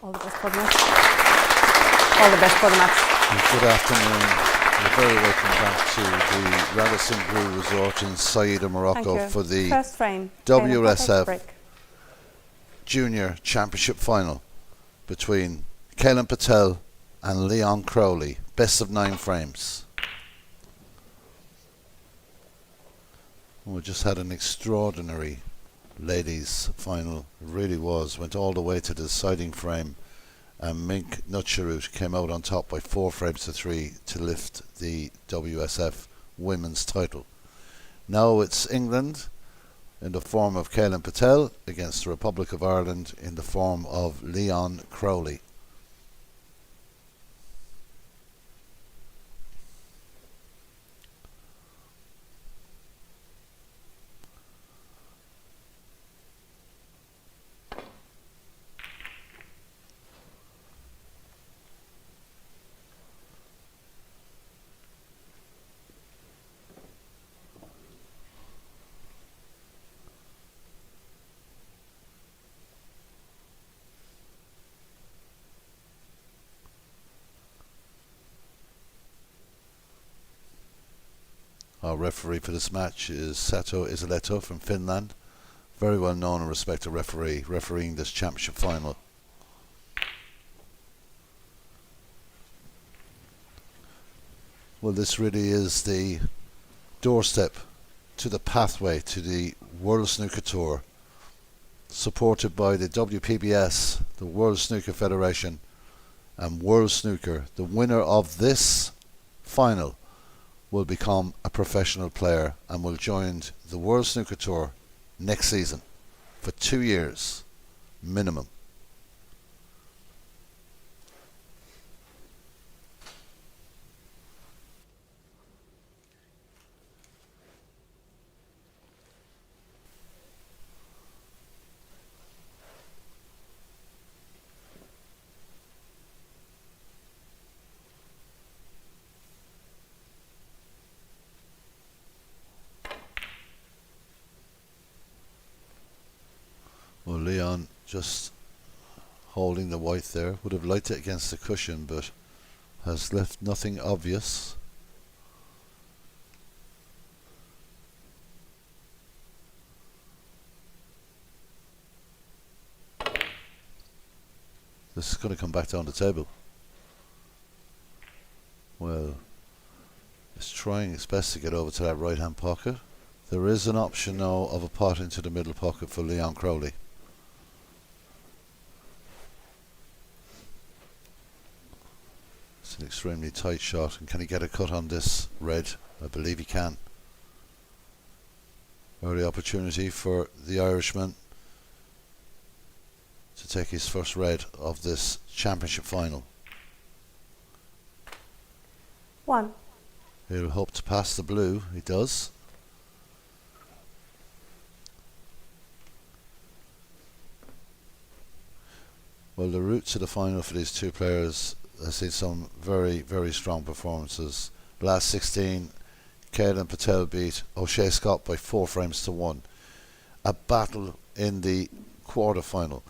All the best for the match. All the best for the match. Good afternoon. You're very welcome back to the Radisson Blue Resort in Saïda, Morocco for the First frame, WSF Junior Championship Final between Kaylan Patel and Leone Crowley. Best of 9 frames. We just had an extraordinary ladies final. It really was. Went all the way to the deciding frame, and Mink Nutcherut came out on top by 4 frames to 3 to lift the WSF women's title. Now it's England in the form of Kaylan Patel against the Republic of Ireland in the form of Leone Crowley. Our referee for this match is Sato Isoletto from Finland. Very well known and respected referee, refereeing this championship final. Well, this really is the doorstep to the pathway to the World Snooker Tour, supported by the WPBS, the World Snooker Federation, and World Snooker. The winner of this final will become a professional player and will join the World Snooker Tour next season for 2 years minimum. Well, Leone just holding the white there. Would have liked it against the cushion, but has left nothing obvious. This is going to come back down the table. Well, it's trying its best to get over to that right hand pocket. There is an option now of a pot into the middle pocket for Leone Crowley. It's an extremely tight shot, and can he get a cut on this red? I believe he can. Early opportunity for the Irishman to take his first red of this championship final. 1. He'll hope to pass the blue. He does. Well, the route to the final for these two players has seen some very, very strong performances. Last 16, Kaylan Patel beat O'Shea Scott by 4 frames to 1. A battle in the quarter-final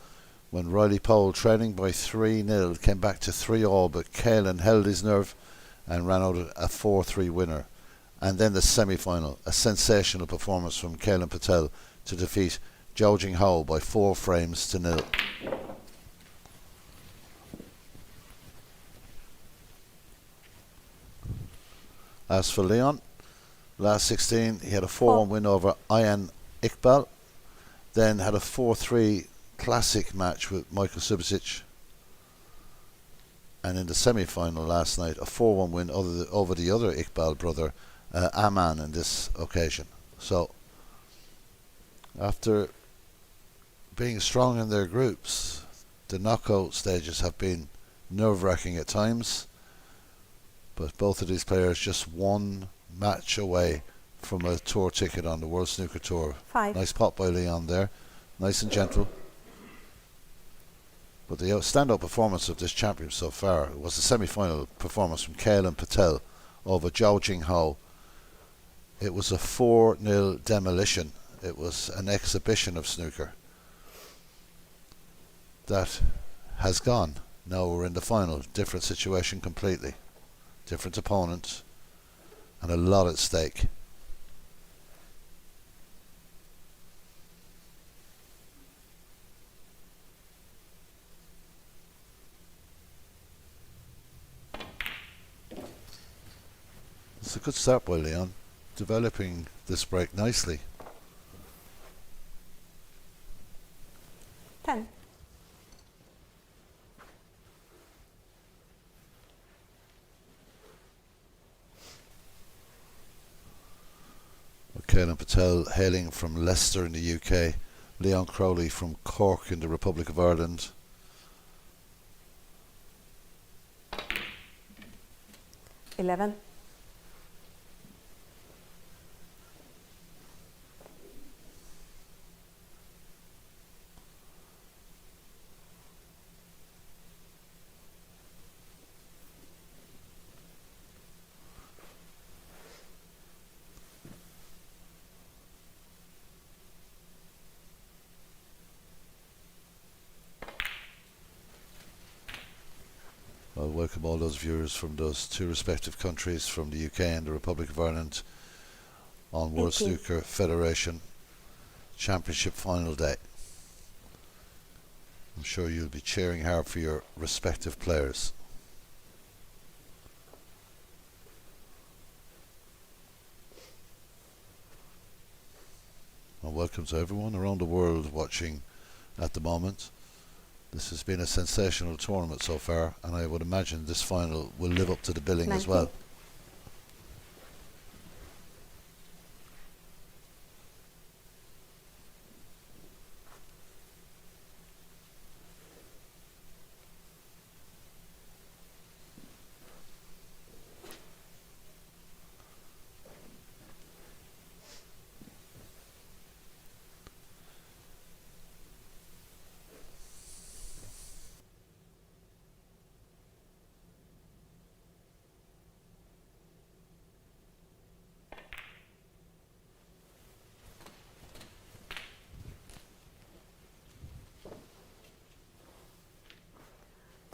when Riley Powell, trailing by 3-0, came back to 3-all, but Kaylan held his nerve and ran out a 4-3 winner. And then the semi-final, a sensational performance from Kaylan Patel to defeat Zhao Jinghao by 4 frames to 0. As for Leone, last 16 he had a 4-1 win over Ian Iqbal, then had a 4-3 classic match with Michael Subasic, and in the semi-final last night a 4-1 win over the other Iqbal brother, Aman, in this occasion. So after being strong in their groups, the knockout stages have been nerve-wracking at times. But both of these players just 1 match away from a tour ticket on the World Snooker Tour. 5. Nice pot by Leone there. Nice and gentle. But the standout performance of this champion so far was the semi-final performance from Kaylan Patel over Zhao Jinghao. It was a 4-0 demolition. It was an exhibition of snooker that has gone. Now we're in the final. Different situation completely. Different opponent. And a lot at stake. It's a good start by Leon. Developing this break nicely. 10. Kaylan Patel hailing from Leicester in the UK. Leon Crowley from Cork in the Republic of Ireland. 11. I'll welcome all those viewers from those two respective countries, from the UK and the Republic of Ireland, on World 18. Snooker Federation Championship final day. I'm sure you'll be cheering hard for your respective players. And welcome to everyone around the world watching at the moment. This has been a sensational tournament so far, and I would imagine this final will live up to the billing 19. as well.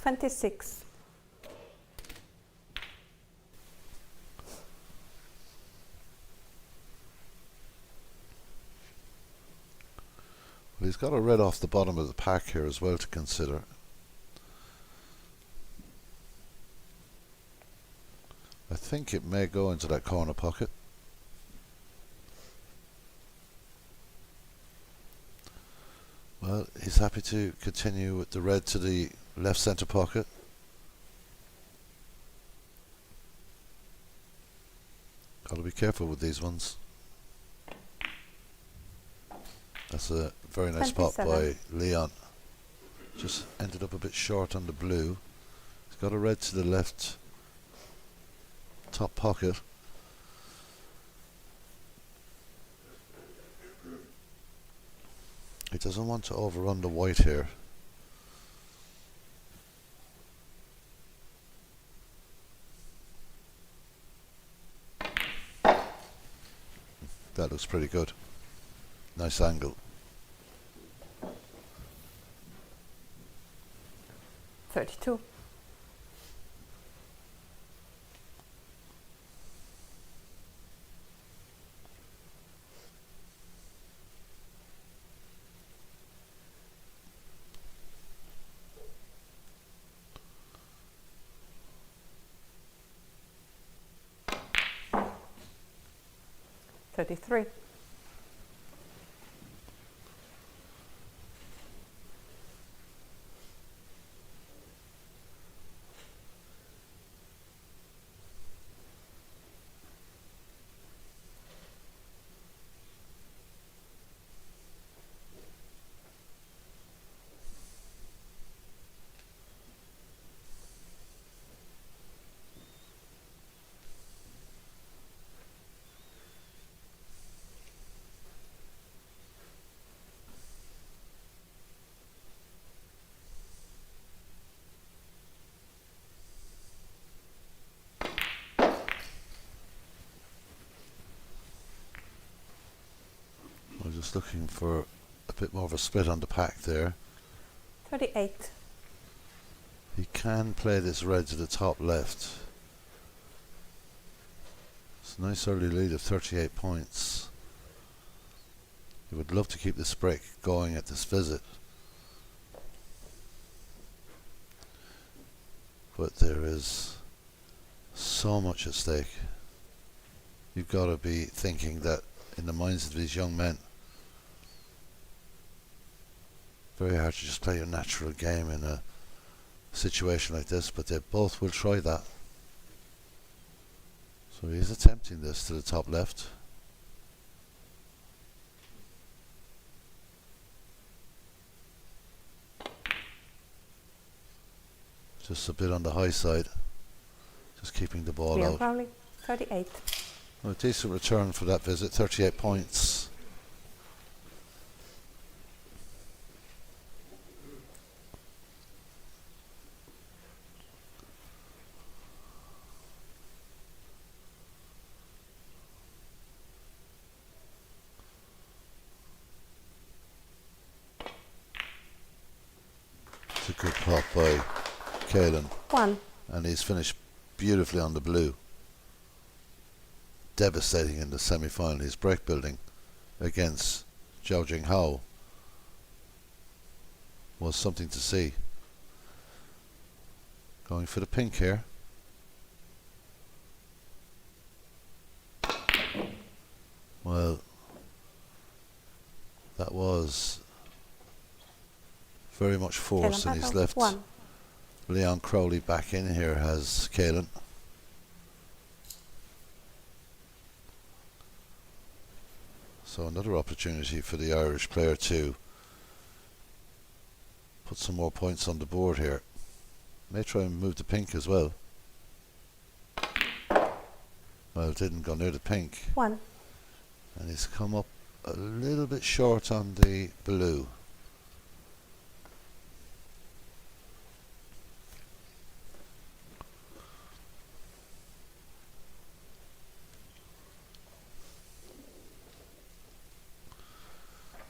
$26. Well, he's got a red off the bottom of the pack here as well to consider. I think it may go into that corner pocket. Well, he's happy to continue with the red to the left centre pocket. Got to be careful with these ones. That's a very nice pot 27. by Leon. Just ended up a bit short on the blue. He's got a red to the left top pocket. He doesn't want to overrun the white here. That looks pretty good. Nice angle. 32. $33. We're just looking for a bit more of a split on the pack there. 38. He can play this red to the top left. It's a nice early lead of 38 points. He would love to keep this break going at this visit. But there is so much at stake. You've got to be thinking that in the minds of these young men, very hard to just play your natural game in a situation like this, but they both will try that. So he's attempting this to the top left. Just a bit on the high side, just keeping the ball out. Crowley, 38. Well, a decent return for that visit, 38 points. It's a good pop by Kaylan. 1. And he's finished beautifully on the blue. Devastating in the semi-final. His break building against Zhao Jinghao was something to see. Going for the pink here. Well, that was very much force, and he's left Leon Crowley back in here as Kaylan. So another opportunity for the Irish player to put some more points on the board here. May try and move the pink as well. Well, it didn't go near the pink. 1. And he's come up a little bit short on the blue.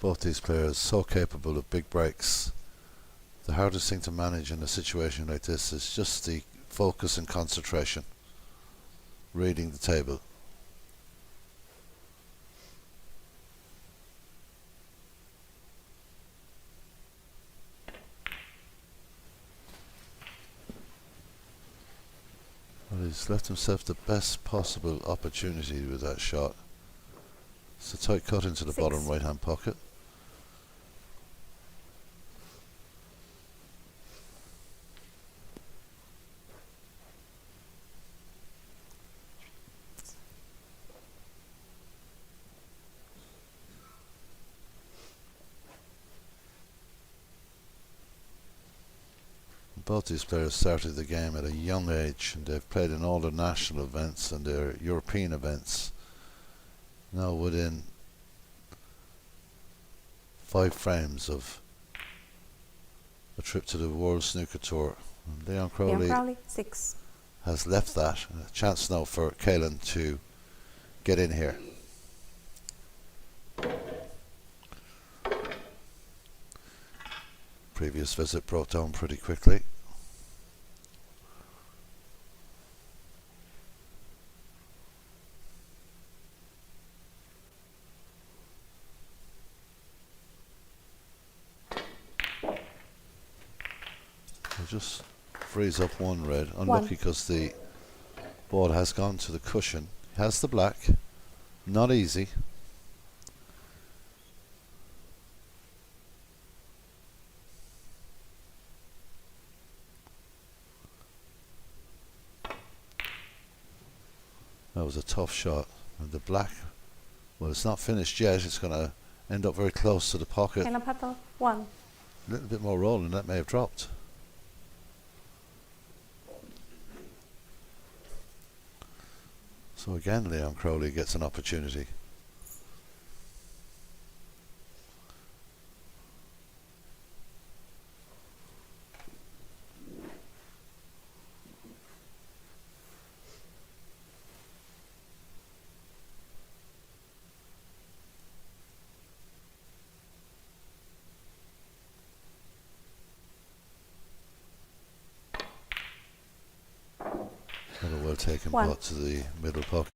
Both these players so capable of big breaks. The hardest thing to manage in a situation like this is just the focus and concentration. Reading the table. Well, he's left himself the best possible opportunity with that shot. It's a tight cut into the 6. bottom right hand pocket. Both these players started the game at a young age, and they've played in all the national events and their European events. Now within 5 frames of a trip to the World Snooker Tour. And Leon Crowley 6. has left that. A chance now for Kaylan to get in here. Previous visit broke down pretty quickly. We'll just freeze up one red. Unlucky because the ball has gone to the cushion. He has the black. Not easy. That was a tough shot. And the black, well, it's not finished yet. It's going to end up very close to the pocket. Kaylan Patel, 1. A little bit more rolling, that may have dropped. So again, Leon Crowley gets an opportunity. taking One. ball to the middle puck.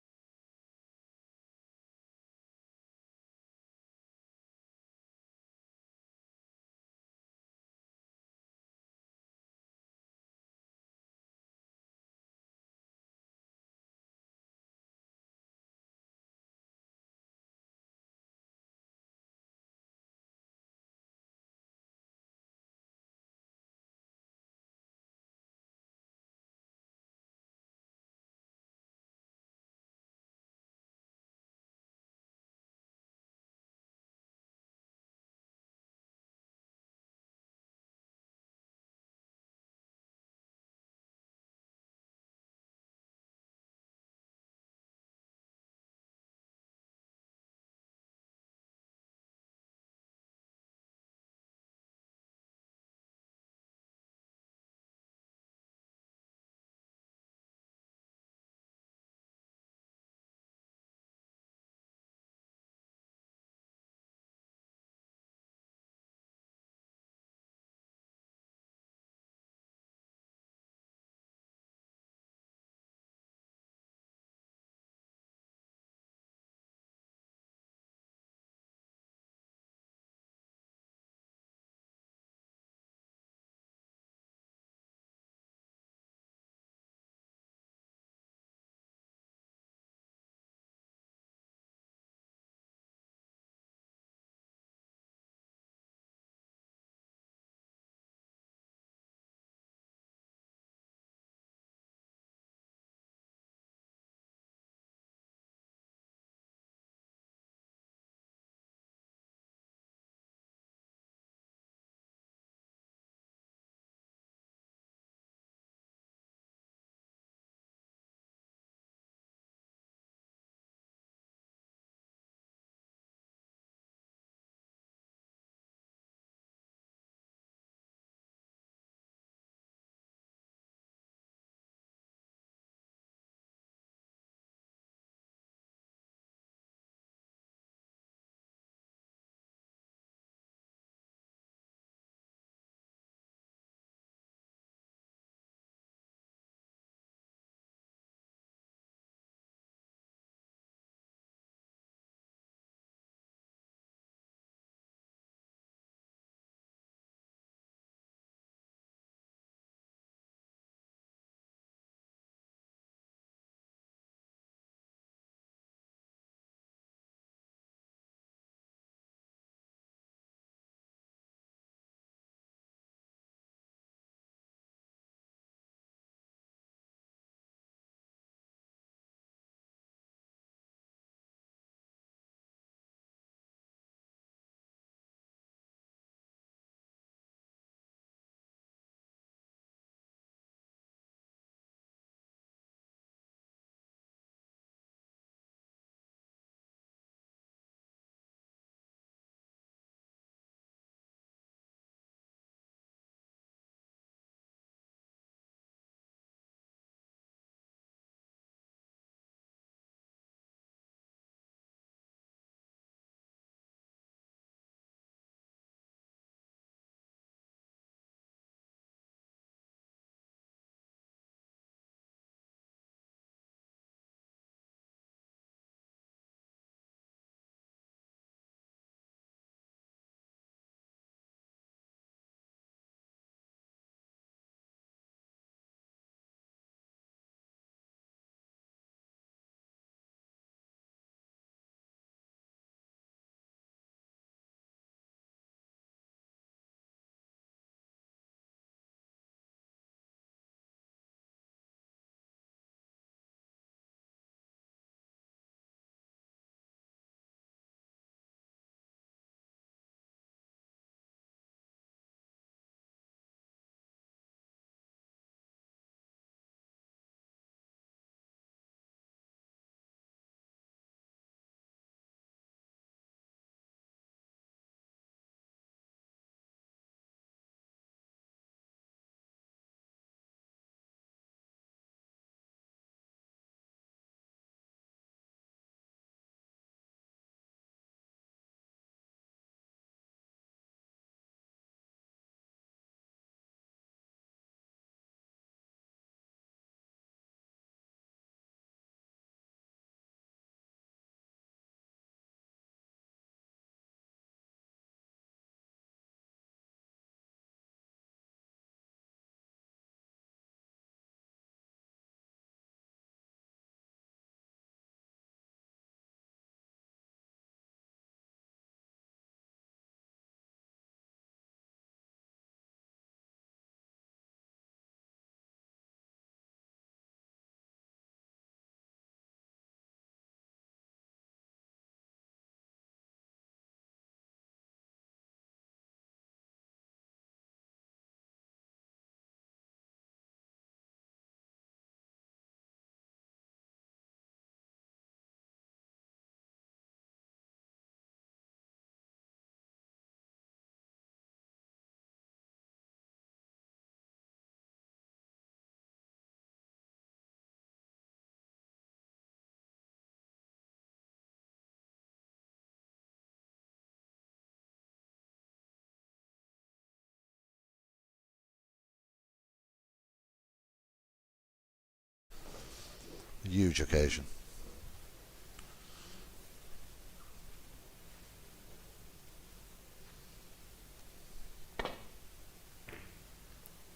huge occasion.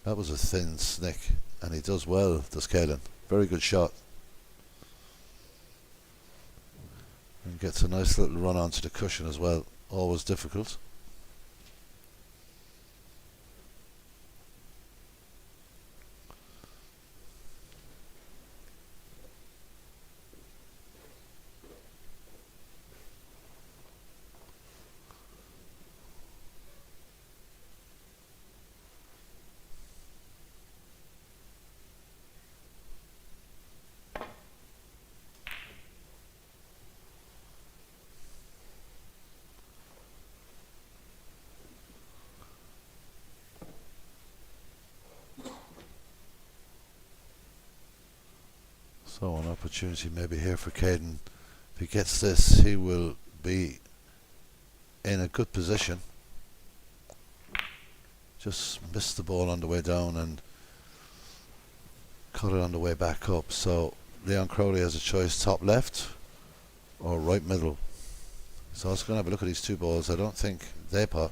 That was a thin snick, and he does well, does Kaylan. Very good shot. And gets a nice little run onto the cushion as well. Always difficult. So an opportunity maybe here for Kaylan. If he gets this, he will be in a good position. Just missed the ball on the way down and caught it on the way back up. So Leon Crowley has a choice, top left or right middle. So I was going to have a look at these two balls. I don't think they pot.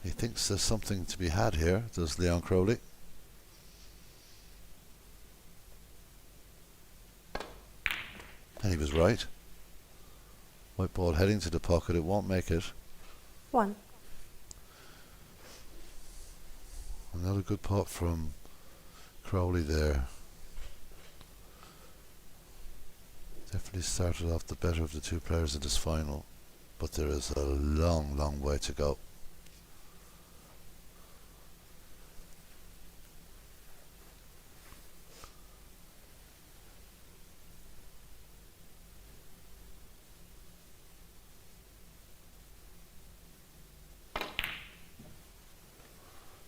He thinks there's something to be had here, does Leon Crowley. And he was right. White ball heading to the pocket, it won't make it. 1. Another good pot from Crowley there. Definitely started off the better of the two players in this final, but there is a long, long way to go.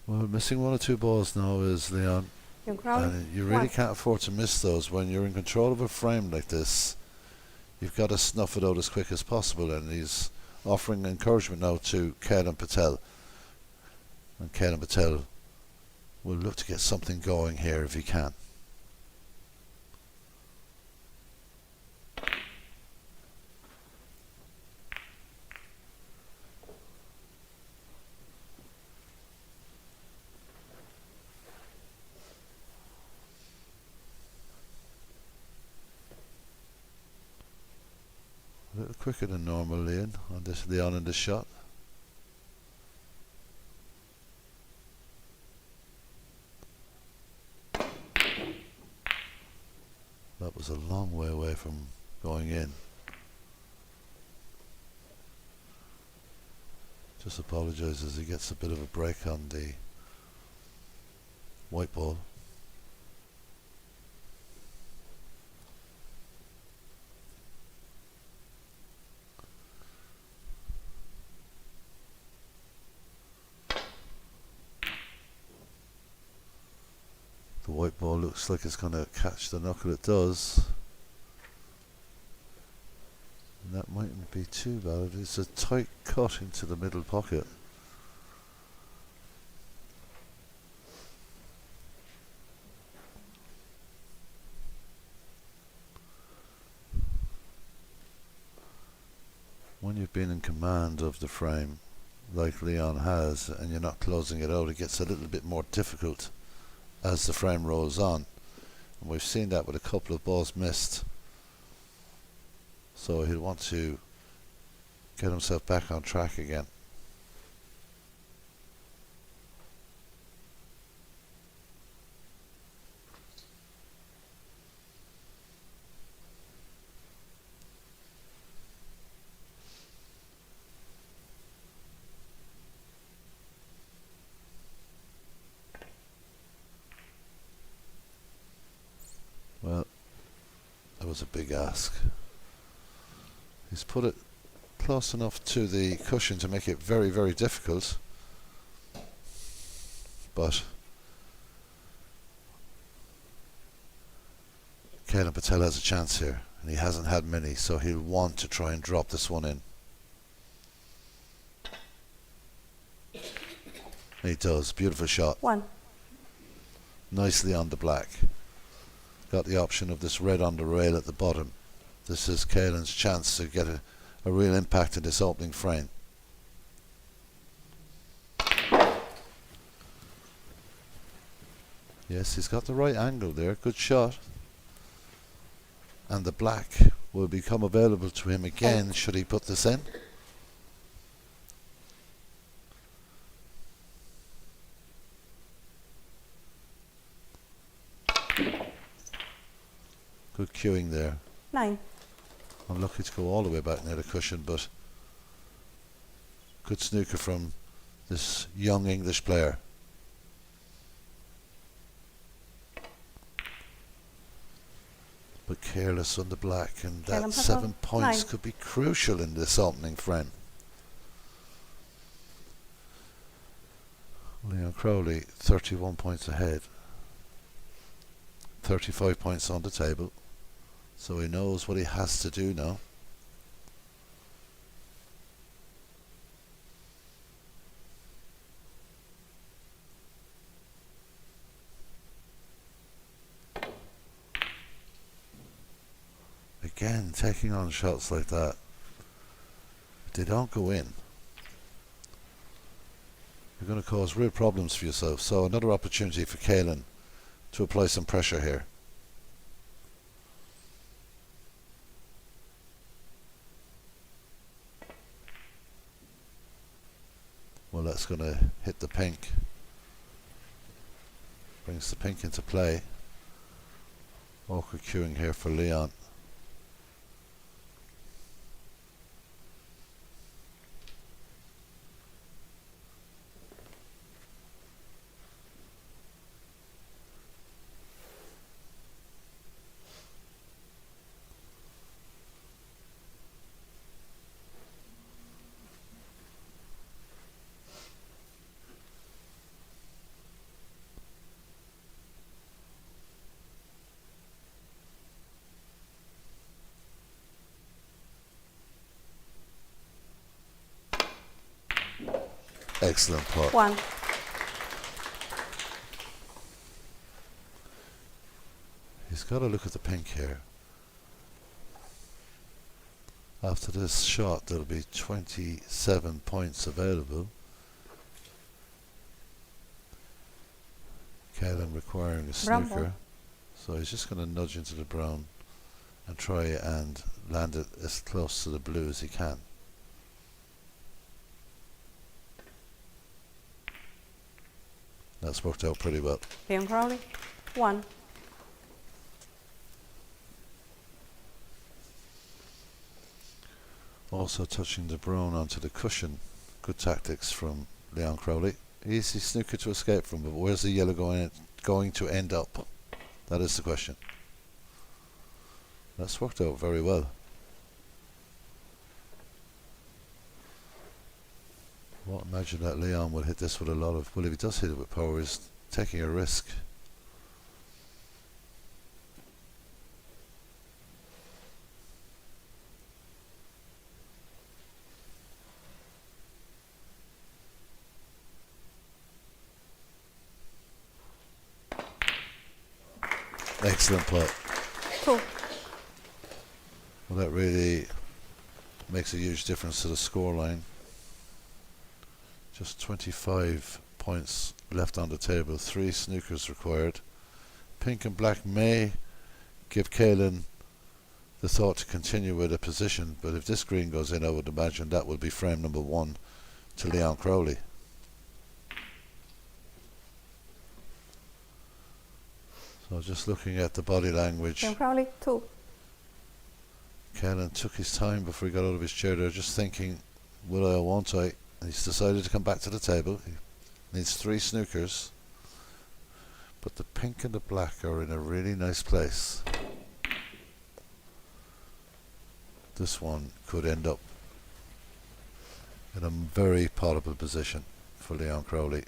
Well, missing one or two balls now is Leon. And you really can't afford to miss those. When you're in control of a frame like this, you've got to snuff it out as quick as possible. And he's offering encouragement now to Kaylan Patel. And Kaylan Patel will look to get something going here if he can. A little quicker than normal, Leon, on this Leon in this shot. That was a long way away from going in. Just apologises, he gets a bit of a break on the white ball. The white ball looks like it's going to catch the knuckle. It does. And that mightn't be too bad. It's a tight cut into the middle pocket. When you've been in command of the frame, like Leon has, and you're not closing it out, it gets a little bit more difficult as the frame rolls on, and we've seen that with a couple of balls missed. So he'll want to get himself back on track again. Well, that was a big ask. He's put it close enough to the cushion to make it very, very difficult. But Kaylan Patel has a chance here. and he hasn't had many, so he'll want to try and drop this one in. He does. Beautiful shot. 1. Nicely on the black. Got the option of this red on the rail at the bottom. This is Kaylan's chance to get a real impact in this opening frame. Yes, he's got the right angle there. Good shot. And the black will become available to him again should he put this in. Good cueing there. 9. Unlucky to go all the way back near the cushion, but good snooker from this young English player. But careless on the black, and that Kaylan, 7 points 9. could be crucial in this opening frame. Leon Crowley 31 points ahead, 35 points on the table, so he knows what he has to do now. Again, taking on shots like that, they don't go in, you're going to cause real problems for yourself. So another opportunity for Kaylan to apply some pressure here. Well, that's going to hit the pink. Brings the pink into play. Awkward cueing here for Leon. Excellent putt. 1. He's got to look at the pink here. After this shot, there'll be 27 points available. Kaylan requiring a snooker, so he's just going to nudge into the brown and try and land it as close to the blue as he can. That's worked out pretty well. Leon Crowley 1. Also touching the brown onto the cushion. Good tactics from Leon Crowley. Easy snooker to escape from, but where's the yellow going to end up? That is the question. That's worked out very well. Well, imagine that Leon will hit this with a lot of, well, if he does hit it with power, he's taking a risk. Excellent putt. 2. Well, that really makes a huge difference to the scoreline. Just 25 points left on the table, 3 snookers required. Pink and black may give Kaylan the thought to continue with a position, but if this green goes in, I would imagine that will be frame number 1 to Leon Crowley. So just looking at the body language, Leon Crowley 2. Kaylan took his time before he got out of his chair there, just thinking, will I or won't I? And he's decided to come back to the table. He needs 3 snookers, but the pink and the black are in a really nice place. This one could end up in a very potable position for Leon Crowley.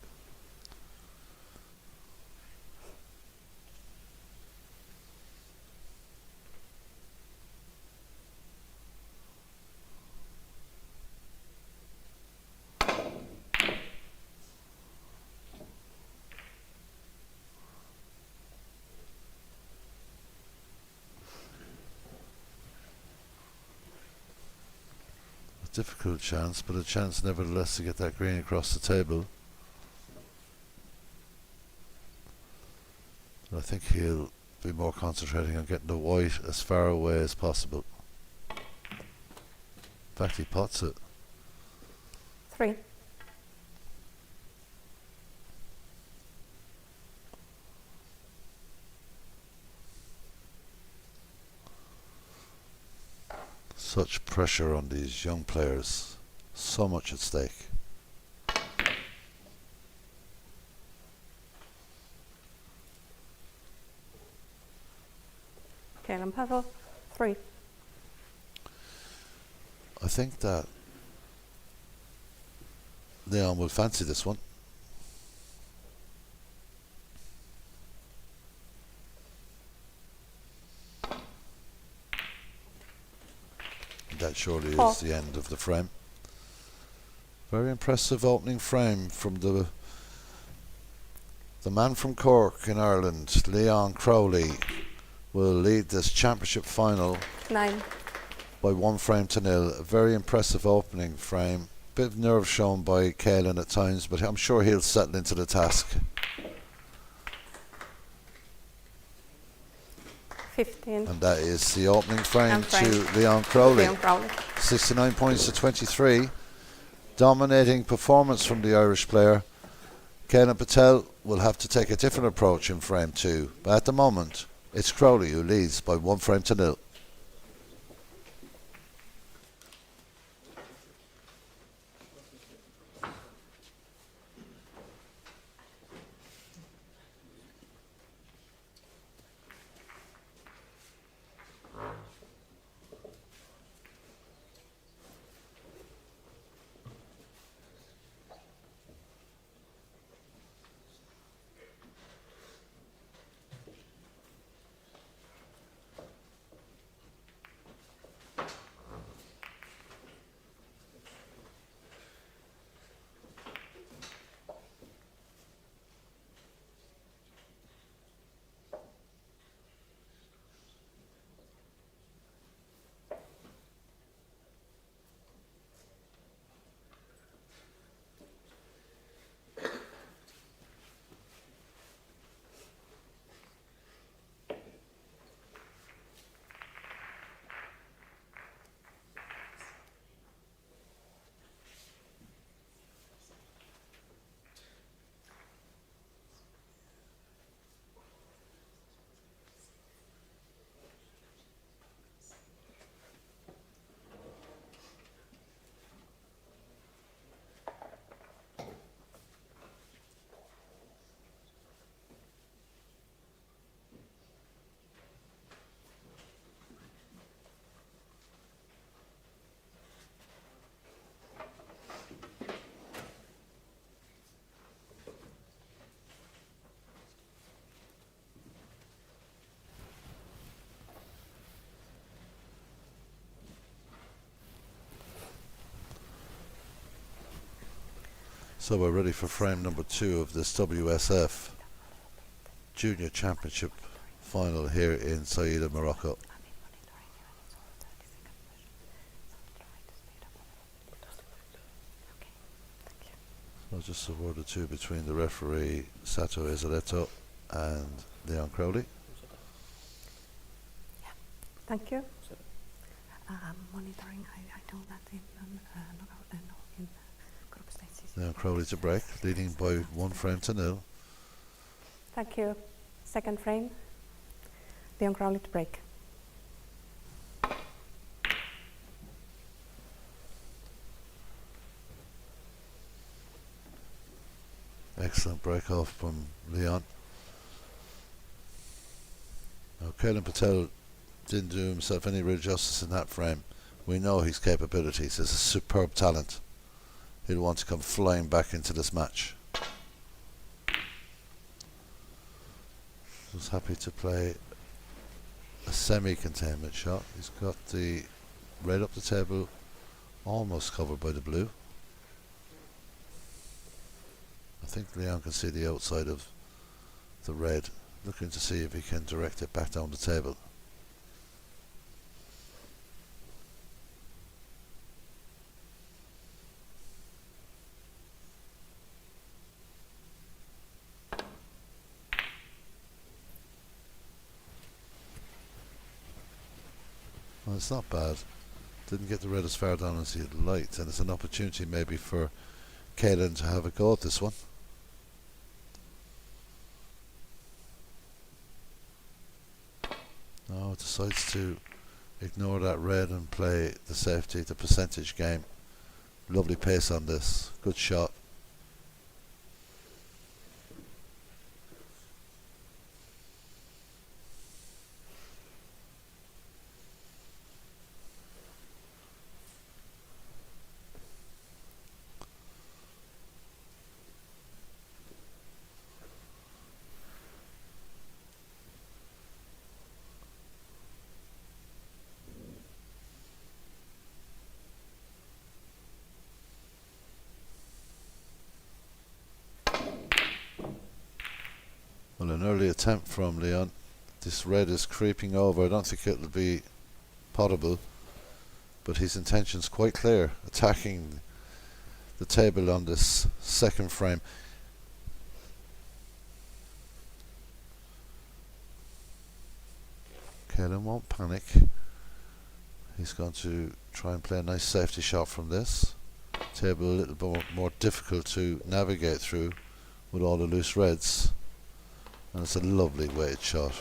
difficult chance, but a chance nevertheless to get that green across the table. I think he'll be more concentrating on getting the white as far away as possible. In fact, he pots it. 3. Such pressure on these young players. So much at stake. Kaylan, Patel, 3. I think that Leone will fancy this one. That surely is the end of the frame. Very impressive opening frame from the man from Cork in Ireland, Leone Crowley, will lead this championship final 9. by 1-0. A very impressive opening frame. Bit of nerve shown by Kaylan at times, but I'm sure he'll settle into the task. 15. And that is the opening frame to Leone Crowley. 69 points to 23. Dominating performance from the Irish player. Kaylan Patel will have to take a different approach in frame 2. But at the moment, it's Crowley who leads by 1-0. So we're ready for frame number 2 of this WSF Junior Championship final here in Saïda, Morocco. So just a word or two between the referee Sato Ezoleto and Leone Crowley. Yeah, thank you. Monitoring, I know that in group stages. Leone Crowley to break, leading by 1-0. Thank you. Second frame, Leone Crowley to break. Excellent break off from Leone. Now Kaylan Patel didn't do himself any real justice in that frame. We know his capabilities. He's a superb talent. He'll want to come flying back into this match. He's happy to play a semi-containment shot. He's got the red up the table, almost covered by the blue. I think Leone can see the outside of the red, looking to see if he can direct it back down the table. Well, it's not bad. Didn't get the red as far down as he'd liked, and it's an opportunity maybe for Kaylan to have a go at this one. No, decides to ignore that red and play the safety, the percentage game. Lovely pace on this. Good shot. Well, an early attempt from Leone. This red is creeping over. I don't think it'll be potable, but his intention's quite clear, attacking the table on this second frame. Kaylan won't panic. He's going to try and play a nice safety shot from this. Table a little bit more difficult to navigate through with all the loose reds. And it's a lovely weighted shot.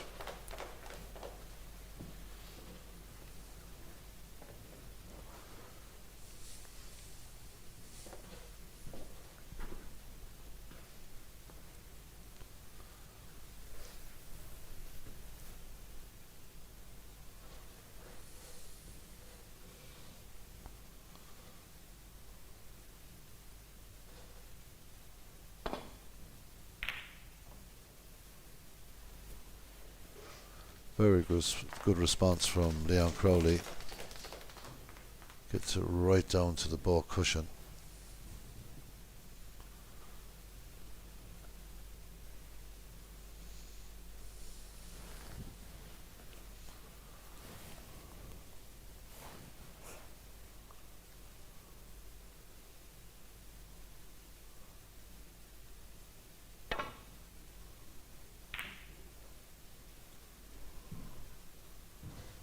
Very good response from Leone Crowley. Gets it right down to the ball cushion.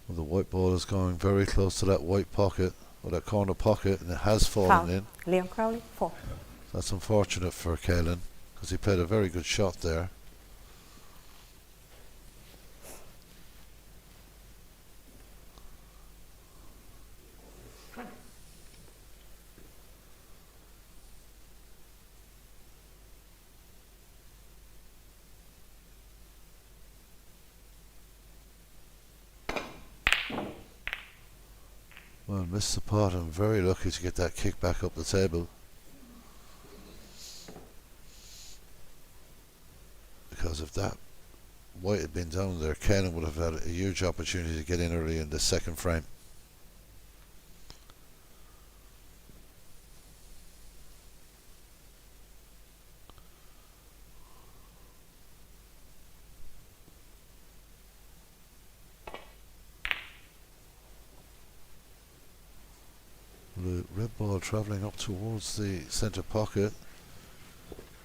Well, the white ball is going very close to that white pocket, or that corner pocket, and it has fallen in. Leone Crowley, 4. That's unfortunate for Kaylan, because he played a very good shot there. Well, missed the pot and very lucky to get that kick back up the table. Because if that white had been down there, Kaylan would have had a huge opportunity to get in early in the second frame. The red ball travelling up towards the centre pocket.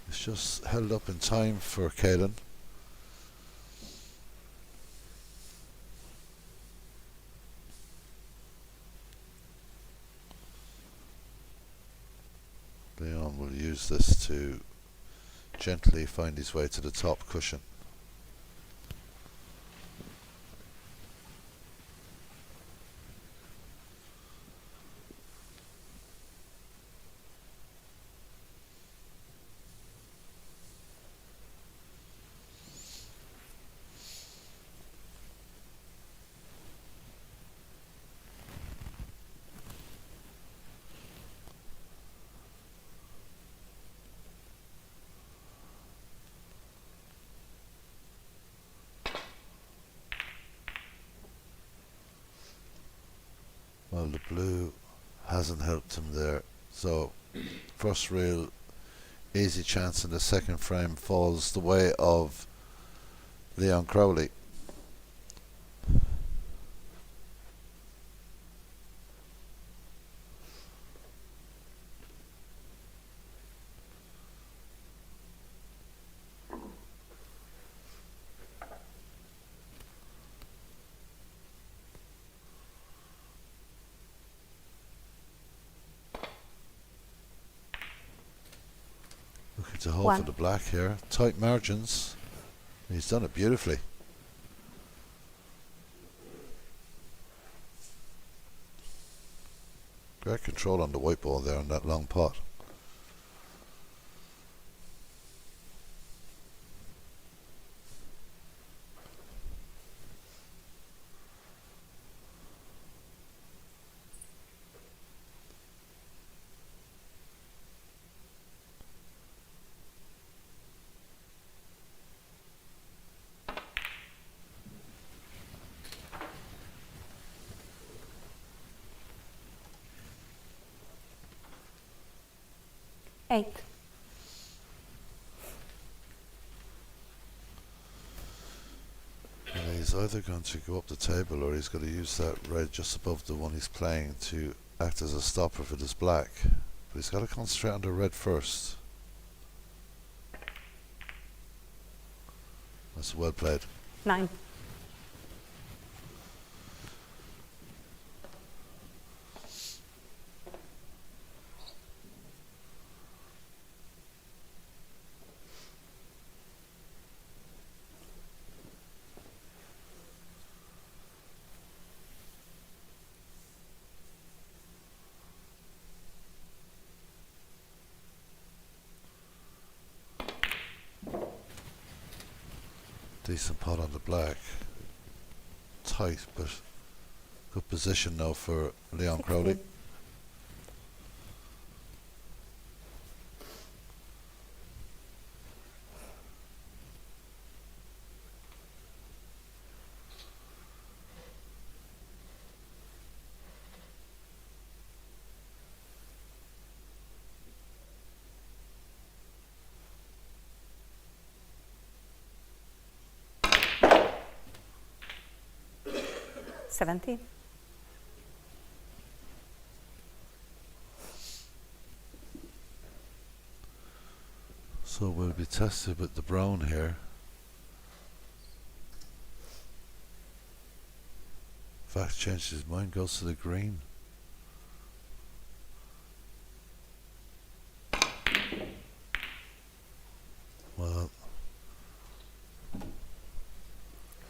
It's just held up in time for Kaylan. Leone will use this to gently find his way to the top cushion. Well, the blue hasn't helped him there, so first real easy chance in the second frame falls the way of Leone Crowley. to hold One. for the black here. Tight margins. He's done it beautifully. Great control on the white ball there on that long pot. Eight. And he's either going to go up the table or he's going to use that red just above the one he's playing to act as a stopper for this black. But he's got to concentrate on the red first. That's well played. 9. Decent pot on the black. Tight, but good position now for Leon Crowley. 16. Seventeen. So we'll be tested with the brown here. In fact, changes his mind, goes to the green. Well,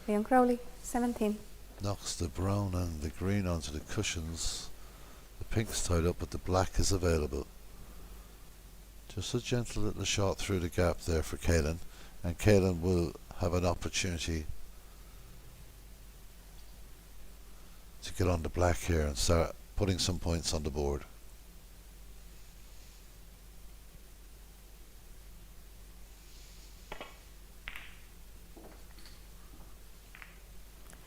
Leon Crowley, 17. knocks the brown and the green onto the cushions. The pink's tied up, but the black is available. Just a gentle little shot through the gap there for Kaylan, and Kaylan will have an opportunity to get on the black here and start putting some points on the board.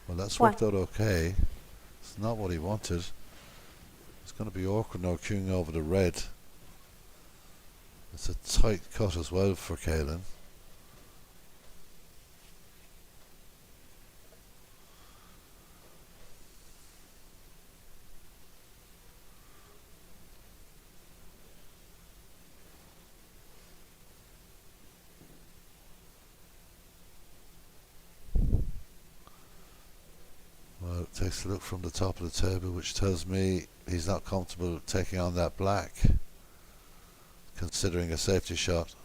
Well, that's worked out okay. It's not what he wanted. It's going to be awkward now queuing over the red. It's a tight cut as well for Kaylan. Well, it takes a look from the top of the table, which tells me he's not comfortable taking on that black, considering a safety shot.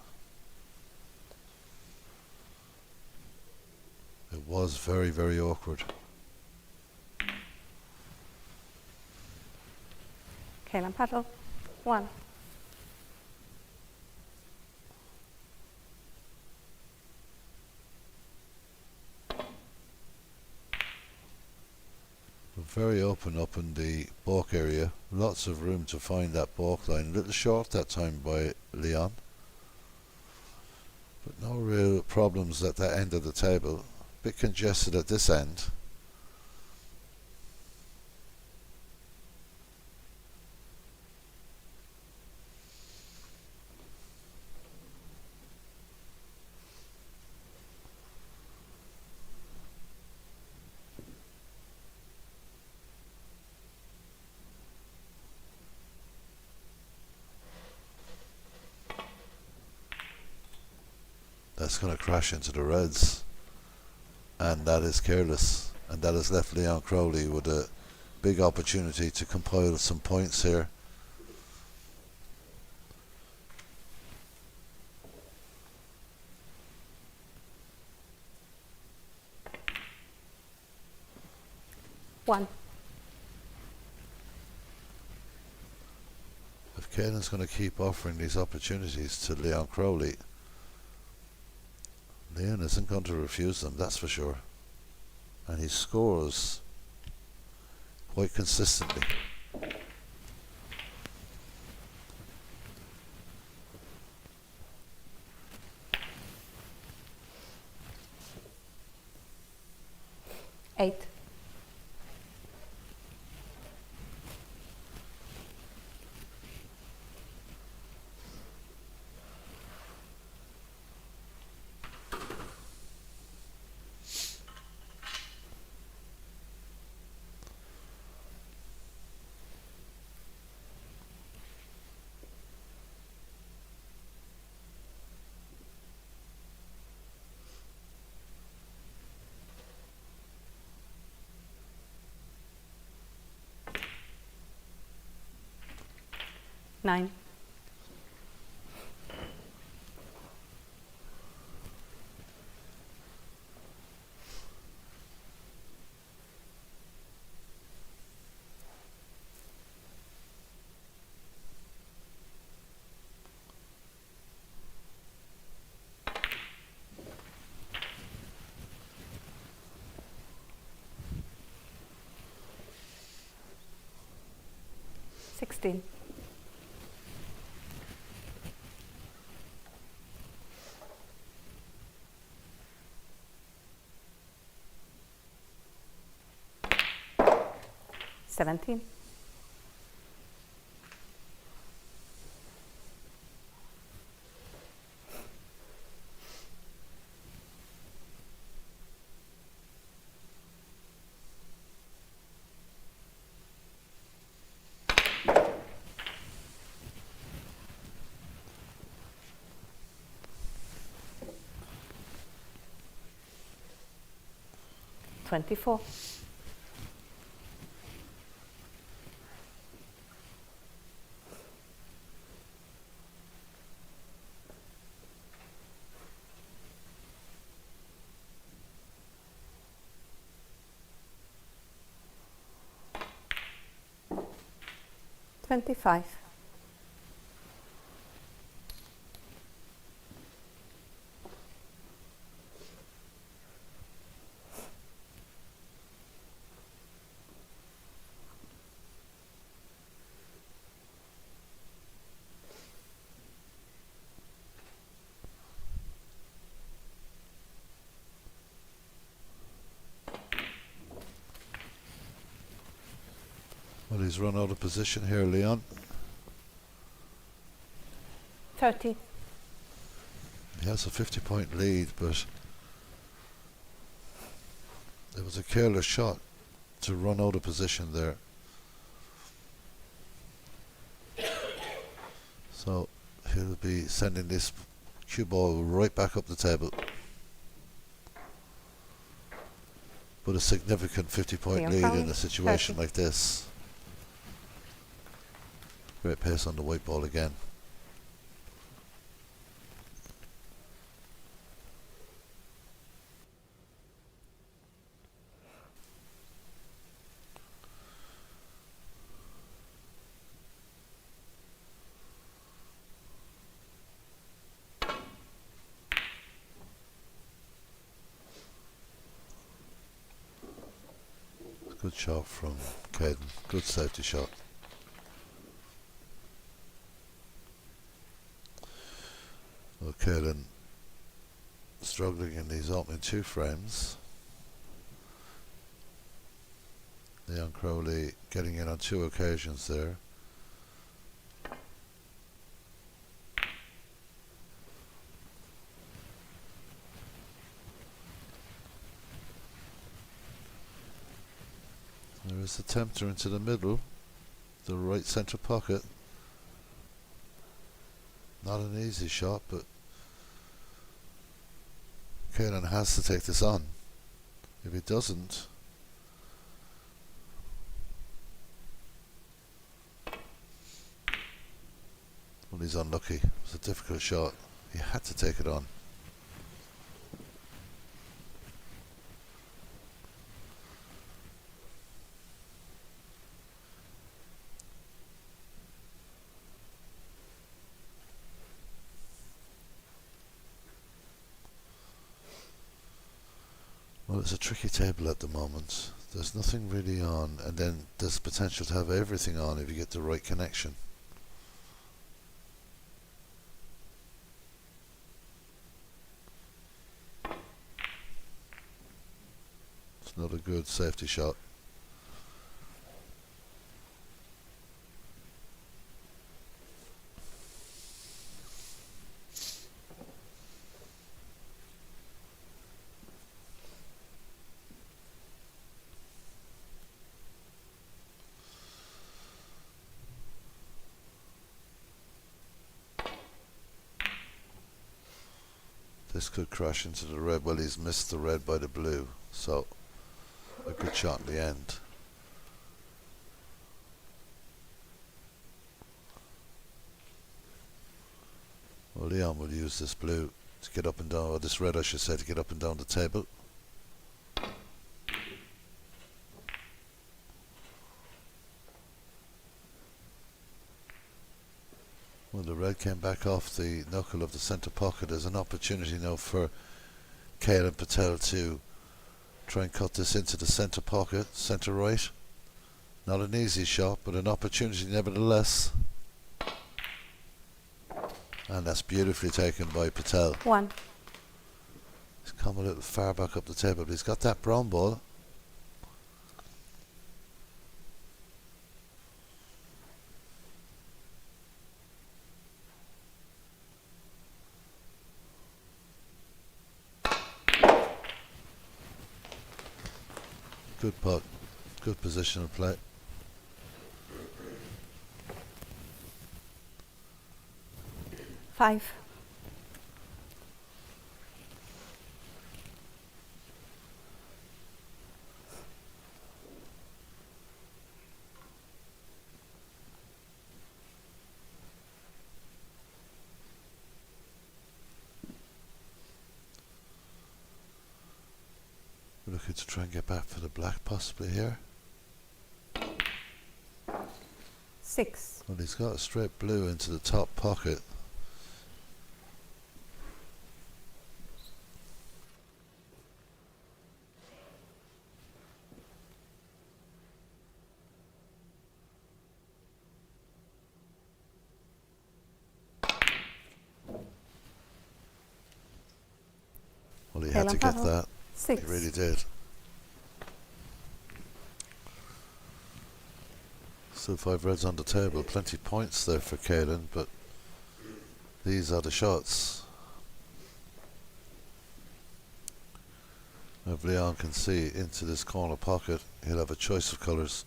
It was very, very awkward. Kaylan Patel, 1. Very open up in the balk area. Lots of room to find that balk line. A little short that time by Leon. But no real problems at that end of the table. Bit congested at this end. That's going to crash into the reds, and that is careless, and that has left Leon Crowley with a big opportunity to compile some points here. 1. If Kaylan's going to keep offering these opportunities to Leon Crowley, Leon isn't going to refuse them, that's for sure. And he scores quite consistently. Eight. Nine. Sixteen. Seventeen. 24. 25. Well, he's run out of position here, Leon. 30. He has a 50-point lead, but it was a careless shot to run out of position there. So he'll be sending this cue ball right back up the table. But a significant 50-point lead in a situation 30. like this. Great pace on the white ball again. Good shot from Kaylan. Good safety shot. Well, Kaylan struggling in these opening two frames. Leon Crowley getting in on two occasions there. There is the tempter into the middle, the right centre pocket. Not an easy shot, but Kaylan has to take this on. If he doesn't, well, he's unlucky. It was a difficult shot. He had to take it on. it's a tricky table at the moment. There's nothing really on, and then there's potential to have everything on if you get the right connection. It's not a good safety shot. This could crash into the red. Well, he's missed the red by the blue, so a good shot in the end. Well, Leone will use this blue to get up and down, or this red I should say, to get up and down the table. Well, the red came back off the knuckle of the centre pocket. There's an opportunity now for Kaylan Patel to try and cut this into the centre pocket, centre right. Not an easy shot, but an opportunity nevertheless. And that's beautifully taken by Patel. 1. He's come a little far back up the table, but he's got that brown ball. Good putt, good position of play. Five. We're looking to try and get back for the black possibly here. 6. Well, he's got a straight blue into the top pocket. Well, he had to get that. 6. He really did. Still 5 reds on the table. Plenty of points there for Kaylan, but these are the shots. If Leone can see into this corner pocket, he'll have a choice of colours.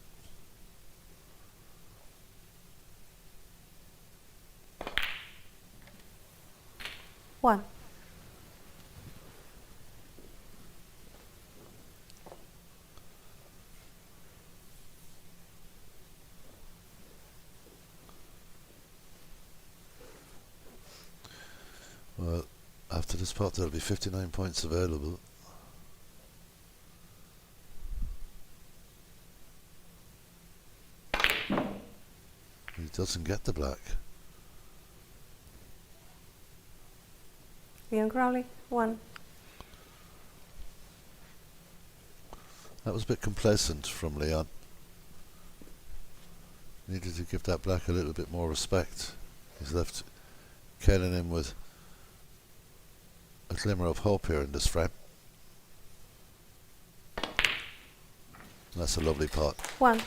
One. Well, after this pot there'll be 59 points available. He doesn't get the black. Leone Crowley. 1. That was a bit complacent from Leone. Needed to give that black a little bit more respect. He's left Kaylan in with a glimmer of hope here in this frame. That's a lovely pot. 1.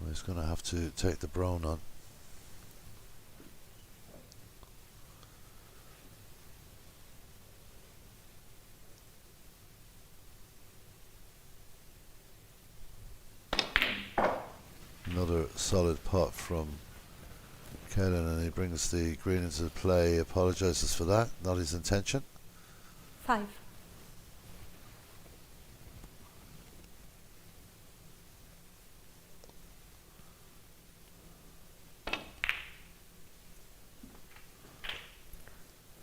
Well, he's going to have to take the brown on. Another solid pot from Kaylan, and he brings the green into play. Apologises for that, not his intention. 5.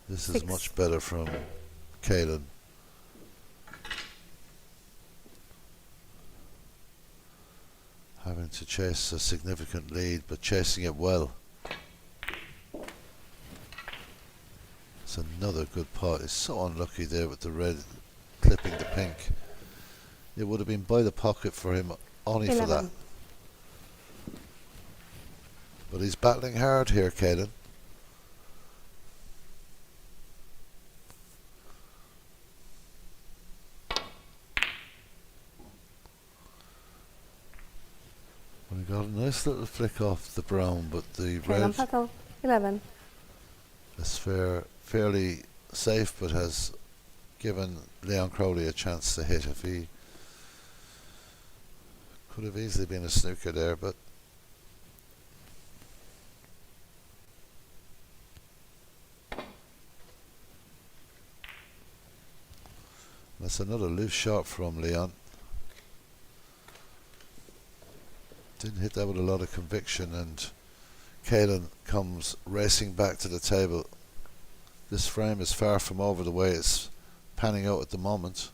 This is 6. much better from Kaylan. Having to chase a significant lead, but chasing it well. That's another good pot. It's so unlucky there with the red clipping the pink. It would have been by the pocket for him only 11. for that. But he's battling hard here, Kaylan. We got a nice little flick off the brown, but the Kaylan red Patel, 11. is fairly safe, but has given Leon Crowley a chance to hit. If he could have easily been a snooker there, but that's another loose shot from Leon. Didn't hit that with a lot of conviction, and Kaylan comes racing back to the table. This frame is far from over the way it's panning out at the moment.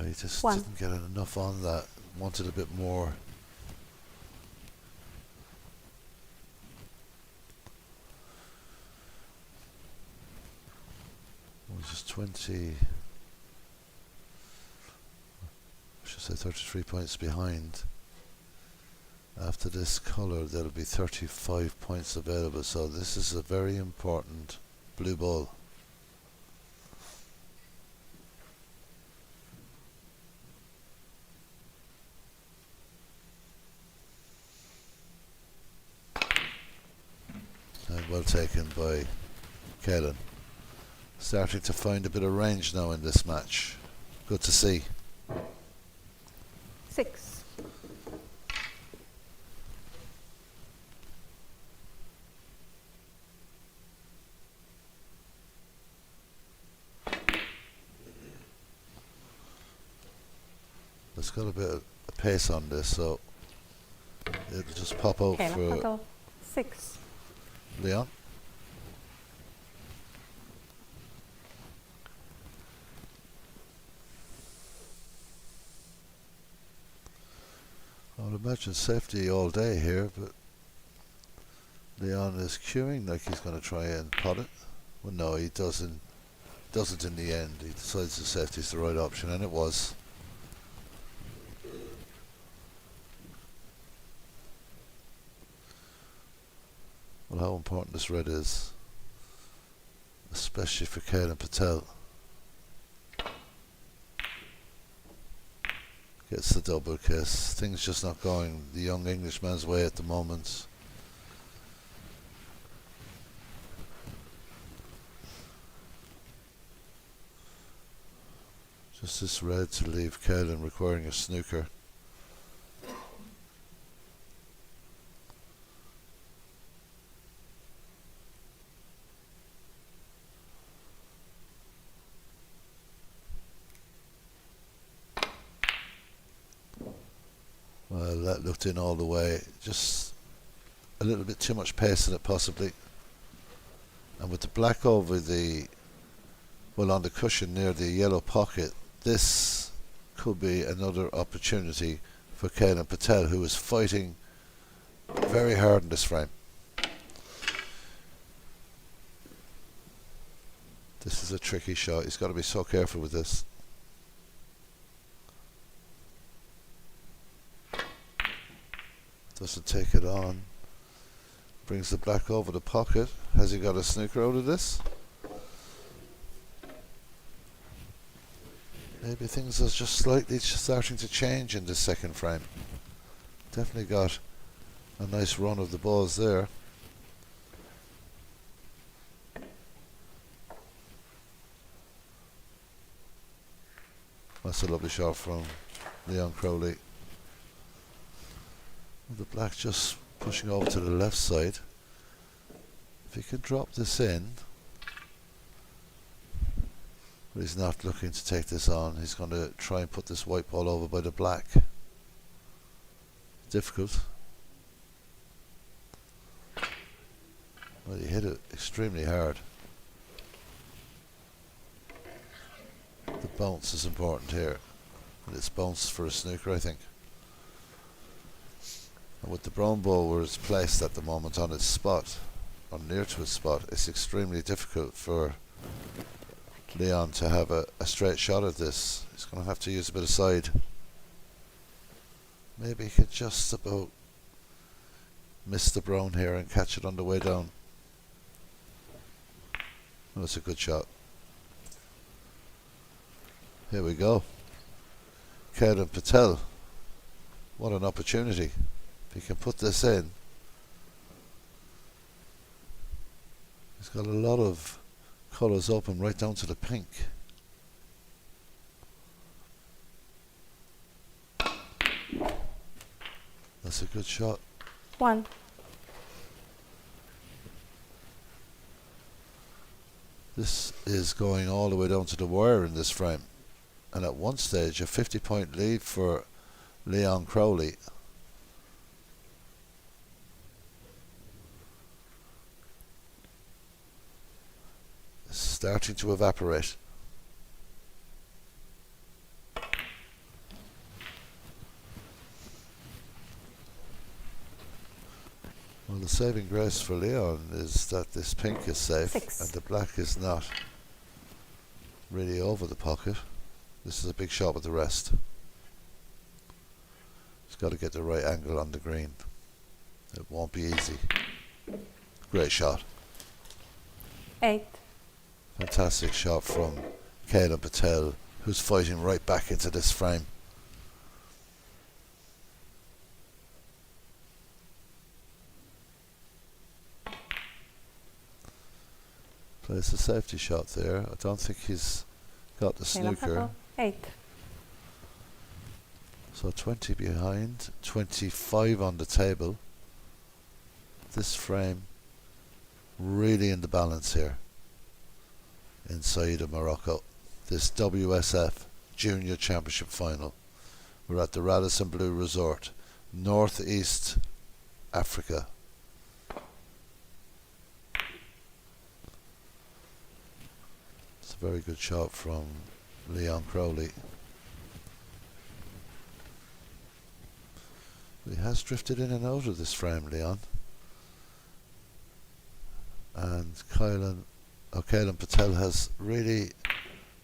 He just didn't get enough on that. Wanted a bit more. Just 20, I should say 33 points behind. After this colour there'll be 35 points available, so this is a very important blue ball. And well taken by Kaylan. Starting to find a bit of range now in this match. Good to see. 6. It's got a bit of pace on this, so it'll just pop out Kaylan for Patel, 6. Leon. I would imagine safety all day here, but Leon is queuing like he's going to try and pot it. Well, no, he doesn't in the end. He decides the safety is the right option, and it was. Well, how important this red is, especially for Kaylan Patel. Gets the double kiss. Things just not going the young Englishman's way at the moment. Just this red to leave Kaylan requiring a snooker. Well, that looked in all the way. Just a little bit too much pace in it possibly. And with the black over the, well, on the cushion near the yellow pocket, this could be another opportunity for Kaylan Patel, who is fighting very hard in this frame. This is a tricky shot. He's got to be so careful with this. Doesn't take it on. Brings the black over the pocket. Has he got a snooker out of this? Maybe things are just slightly starting to change in this second frame. Definitely got a nice run of the balls there. That's a lovely shot from Leon Crowley. The black just pushing over to the left side. If he can drop this in, but he's not looking to take this on. He's going to try and put this white ball over by the black. Difficult. Well, he hit it extremely hard. The bounce is important here. And it's bounce for a snooker, I think. And with the brown ball where it's placed at the moment on its spot, or near to its spot, it's extremely difficult for Leone to have a straight shot at this. He's going to have to use a bit of side. Maybe he could just about miss the brown here and catch it on the way down. Oh, that's a good shot. Here we go. Kaylan Patel. What an opportunity. If he can put this in. He's got a lot of colours open right down to the pink. That's a good shot. 1. This is going all the way down to the wire in this frame. And at one stage, a 50-point lead for Leone Crowley. Starting to evaporate. Well, the saving grace for Leone is that this pink is safe 6. and the black is not really over the pocket. This is a big shot with the rest. He's got to get the right angle on the green. It won't be easy. Great shot. 8. Fantastic shot from Kaylan Patel, who's fighting right back into this frame. Plays a safety shot there. I don't think he's got the snooker. 8. So 20 behind, 25 on the table. This frame really in the balance here inside of Morocco. This WSF Junior Championship Final. We're at the Radisson Blu Resort, Northeast Africa. It's a very good shot from Leone Crowley. He has drifted in and out of this frame, Leone. And Kaylan Patel has really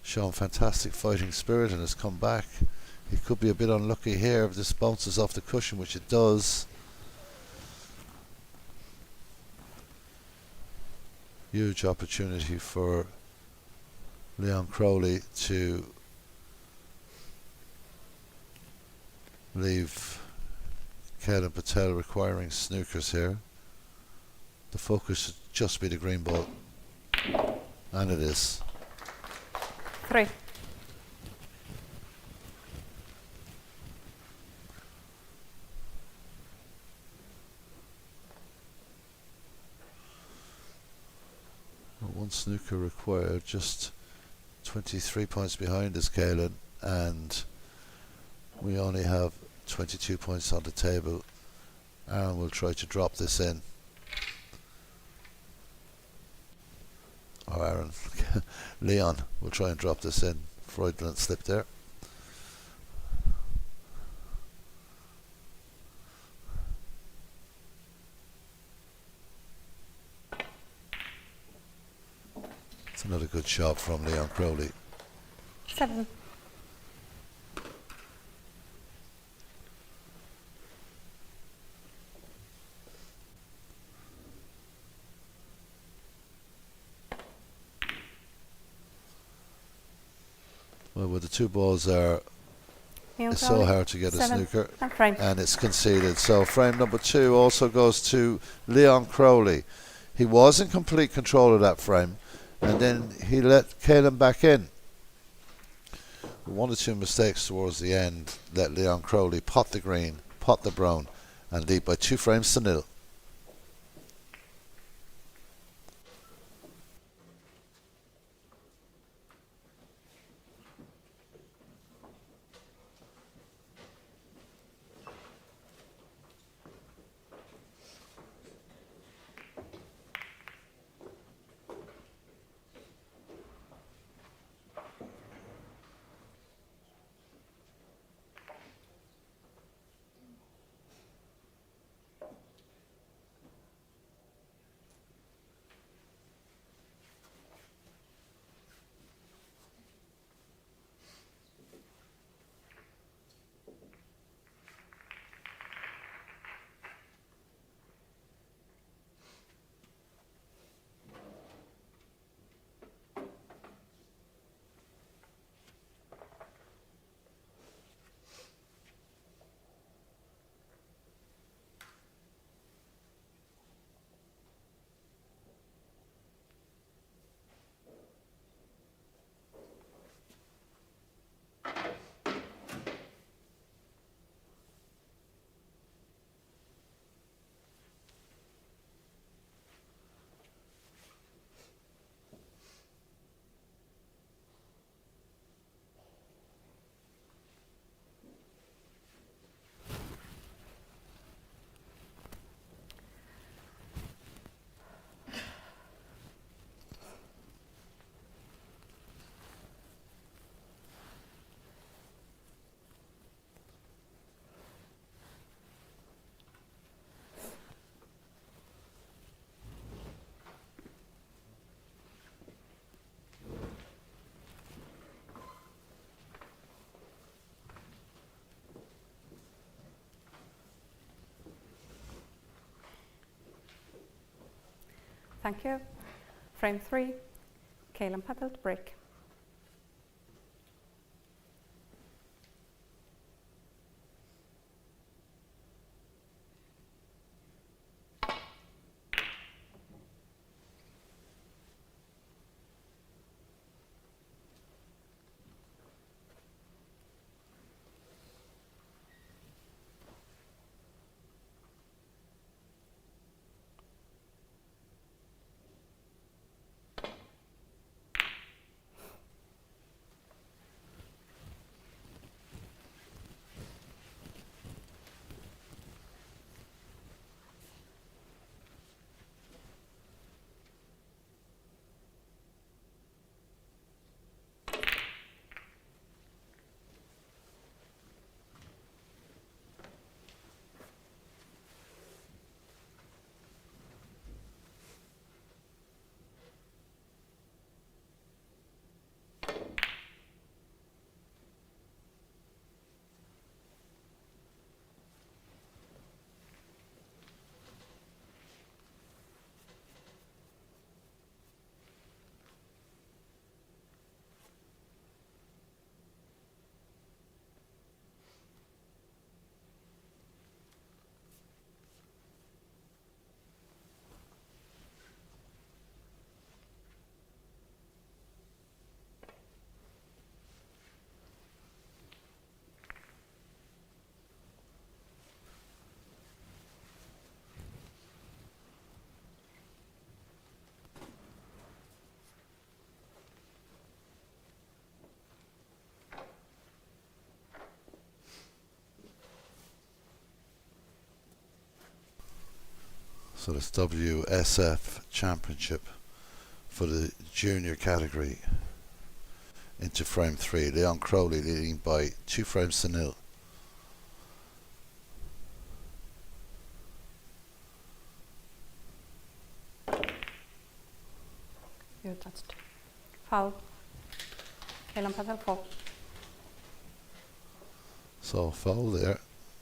shown fantastic fighting spirit and has come back. He could be a bit unlucky here if this bounces off the cushion, which it does. Huge opportunity for Leone Crowley to leave Kaylan Patel requiring snookers here. The focus should just be the green ball. And it is. 3. One snooker required, just 23 points behind us, Kaylan, and we only have 22 points on the table. Aaron will try to drop this in. Or Aaron, Leone will try and drop this in. Fraudulent slip there. It's another good shot from Leone Crowley. 7. Well, where the two balls are, Leone it's so Crowley, hard to get a 7. snooker. And frame. And it's conceded. So frame number 2 also goes to Leone Crowley. He was in complete control of that frame, and then he let Kaylan back in. 1 or 2 mistakes towards the end let Leone Crowley pot the green, pot the brown, and lead by 2 frames to 0. Thank you. Frame 3, Kaylan Patel to break. So this WSF Championship for the junior category into frame 3. Leone Crowley leading by 2 frames to 0. You touched. Foul. Kaylan Patel 4. So foul there,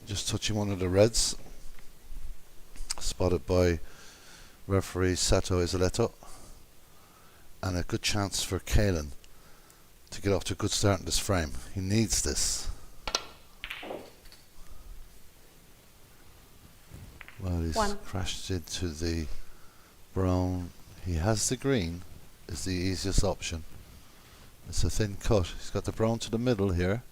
just touching one of the reds. Spotted by referee Sato Isoletto, and a good chance for Kaylan to get off to a good start in this frame. He needs this. Well, he's crashed into the brown. He has the green, is the easiest option. It's a thin cut. He's got the brown to the middle here.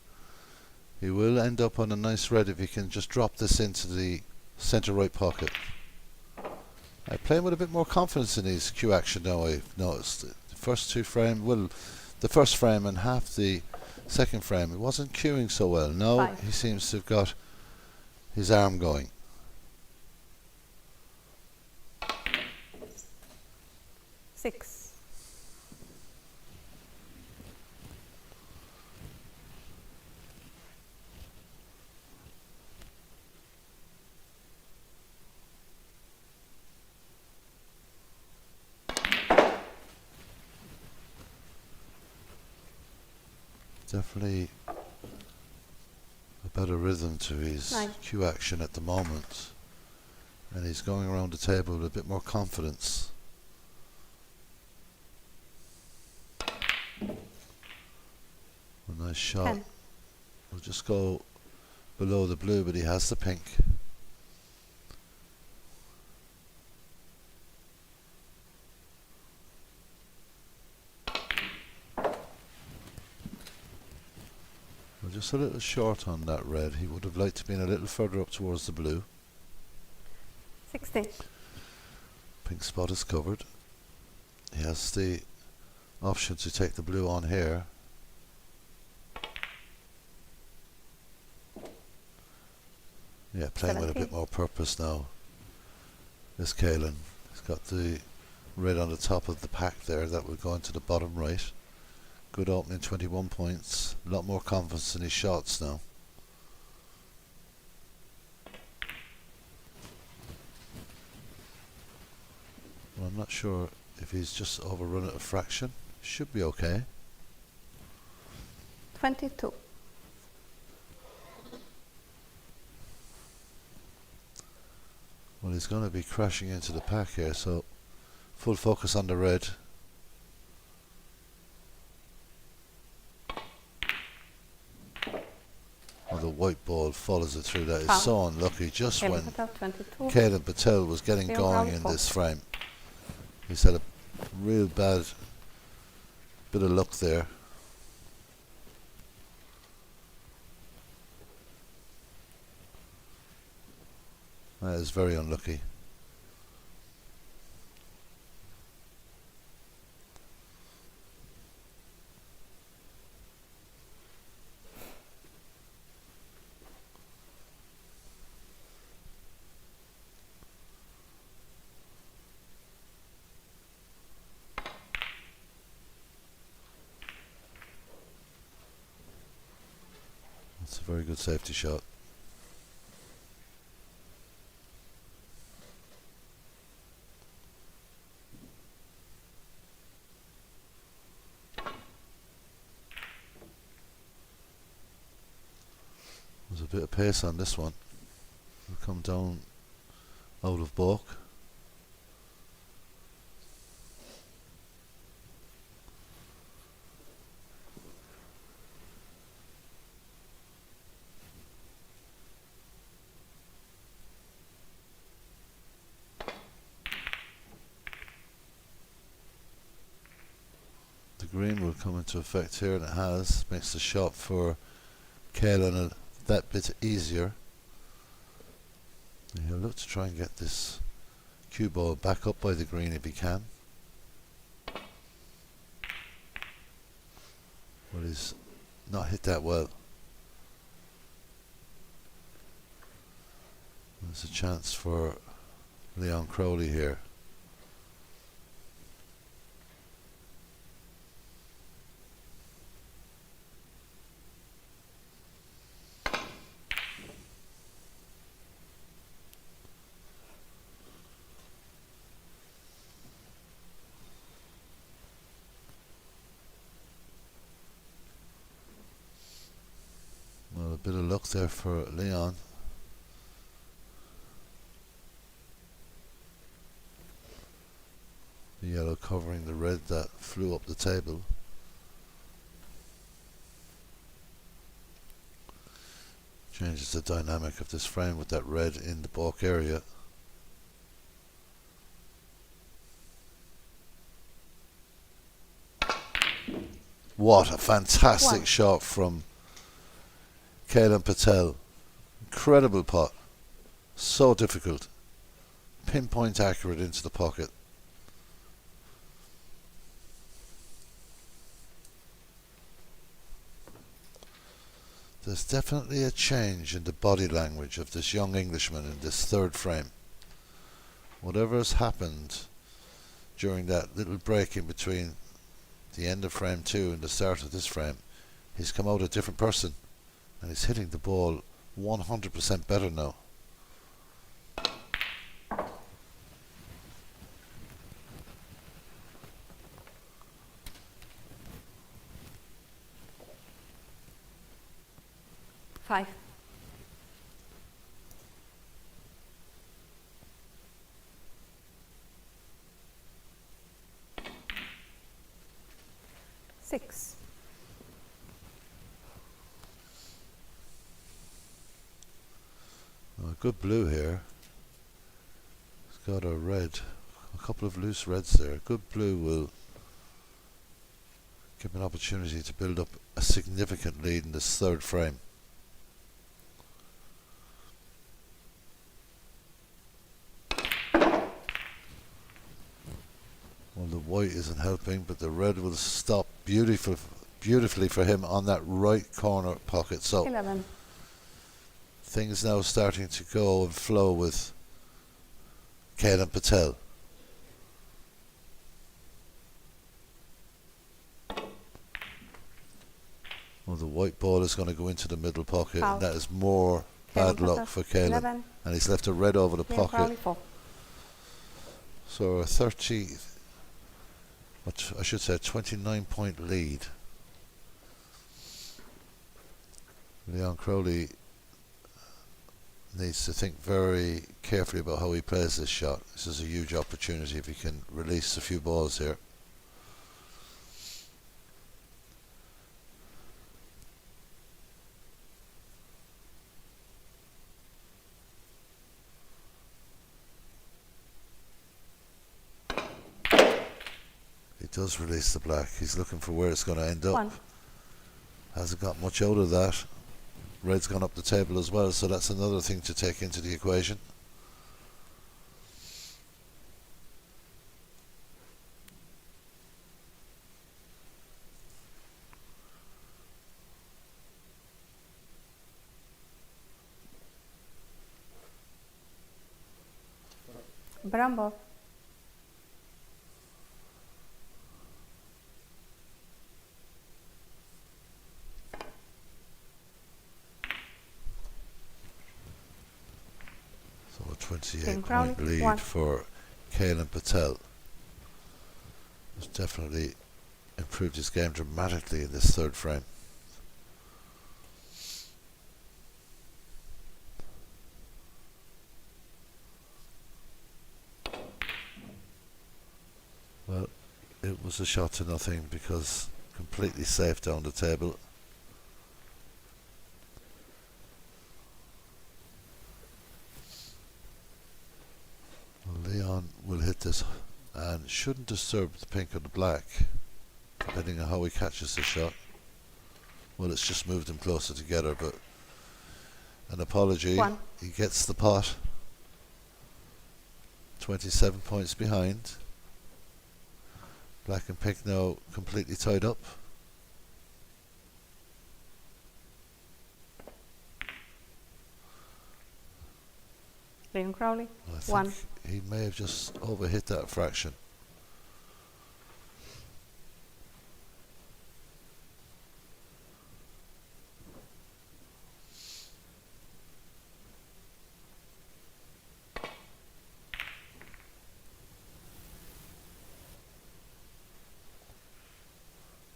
He will end up on a nice red if he can just drop this into the centre right pocket. Playing with a bit more confidence in his cue action now, I've noticed. The first 2 frame, well, the first frame and half the second frame, it wasn't cueing so well. Now he seems to have got his arm going. Six. Definitely a better rhythm to his cue action at the moment, and he's going around the table with a bit more confidence. A nice shot. 10. We'll just go below the blue, but he has the pink. Just a little short on that red. He would have liked to be a little further up towards the blue. 16. Pink spot is covered. He has the option to take the blue on here. Yeah, playing 17. with a bit more purpose now. This Kaylan. He's got the red on the top of the pack there that will go into the bottom right. Good opening, 21 points. A lot more confidence in his shots now. Well, I'm not sure if he's just overrun it a fraction. Should be okay. 22. Well, he's going to be crashing into the pack here, so Full focus on the red. Oh, the white ball follows it through. That is Foul. so unlucky. Just Kaylan when Patel, 22. Kaylan Patel was getting Leone going Crowley, in 4. this frame. He's had a real bad bit of luck there. That is very unlucky. That's a very good safety shot. There's a bit of pace on this one. We'll come down out of balk. The green will come into effect here, and it has. Makes the shot for Kaylan that bit easier. And he'll look to try and get this cue ball back up by the green if he can. But he's not hit that well. There's a chance for Leone Crowley here. Well, a bit of luck there for Leone. The yellow covering the red that flew up the table. Changes the dynamic of this frame with that red in the balk area. What a fantastic shot from Kaylan Patel. Incredible pot. So difficult. Pinpoint accurate into the pocket. There's definitely a change in the body language of this young Englishman in this third frame. Whatever has happened during that little break in between the end of frame 2 and the start of this frame, he's come out a different person, and he's hitting the ball 100% better now. Five. Six. Good blue here. It's got a red, a couple of loose reds there. Good blue will give an opportunity to build up a significant lead in this third frame. Well, the white isn't helping, but the red will stop beautifully for him on that right corner pocket. So 11. Things now starting to go and flow with Kaylan Patel. Well, the white ball is going to go into the middle pocket, and that is more bad luck for Kaylan. 11. And he's left a red over the Leone pocket. Crowley, 4. So a 30, what I should say, 29-point lead. Leone Crowley needs to think very carefully about how he plays this shot. This is a huge opportunity if he can release a few balls here. He does release the black. He's looking for where it's going to end up. 1. Hasn't got much out of that. Red's gone up the table as well, so that's another thing to take into the equation. Brown ball. So a 28 King point Crowley, lead 1. for Kaylan Patel. He's definitely improved his game dramatically in this third frame. Well, it was a shot to nothing because completely safe down the table. Leone will hit this and shouldn't disturb the pink or the black, depending on how he catches the shot. Well, it's just moved them closer together, but an apology. 1. He gets the pot. 27 points behind. Black and pink now completely tied up. Leon Crowley. I think 1. he may have just overhit that fraction.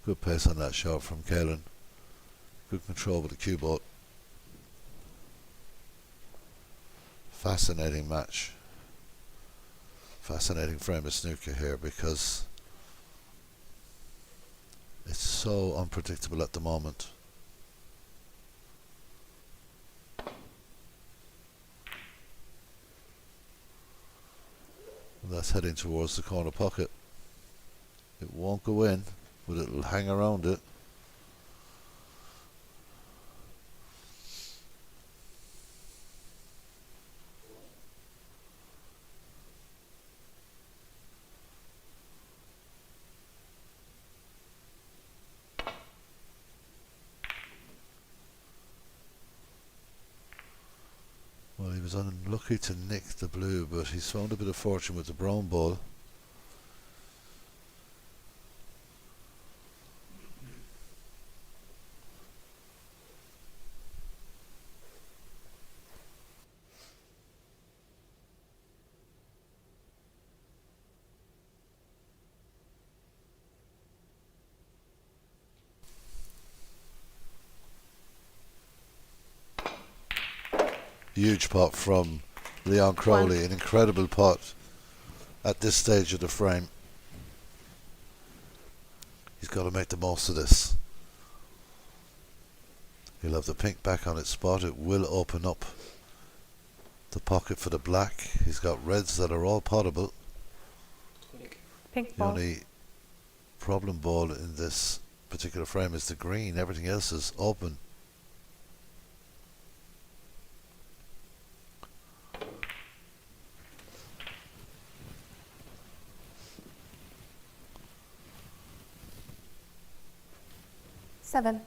Good pace on that shot from Kaylan. Good control with the cue ball. Fascinating match. Fascinating frame of snooker here because it's so unpredictable at the moment. And that's heading towards the corner pocket. It won't go in, but it'll hang around it. Well, he was unlucky to nick the blue, but he's found a bit of fortune with the brown ball. Huge pot from Leon Crowley, an incredible pot at this stage of the frame. He's got to make the most of this. He'll have the pink back on its spot. It will open up the pocket for the black. He's got reds that are all potable. Pink The ball. only problem ball in this particular frame is the green. Everything else is open. Seven.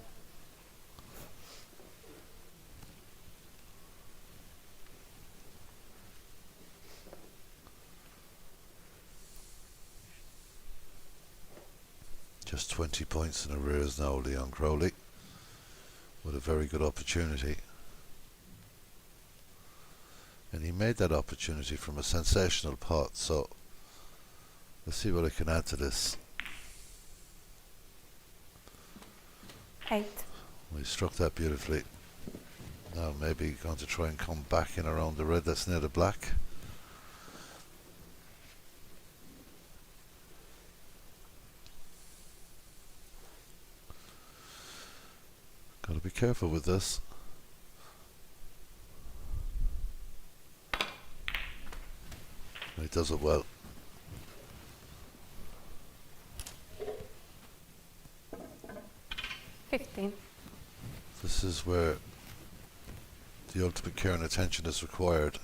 Just 20 points in arrears now, Leon Crowley, with a very good opportunity. And he made that opportunity from a sensational pot, so let's see what I can add to this. 8. Well, he struck that beautifully. Now maybe going to try and come back in around the red that's near the black. Got to be careful with this. He does it well. This is where the ultimate care and attention is required.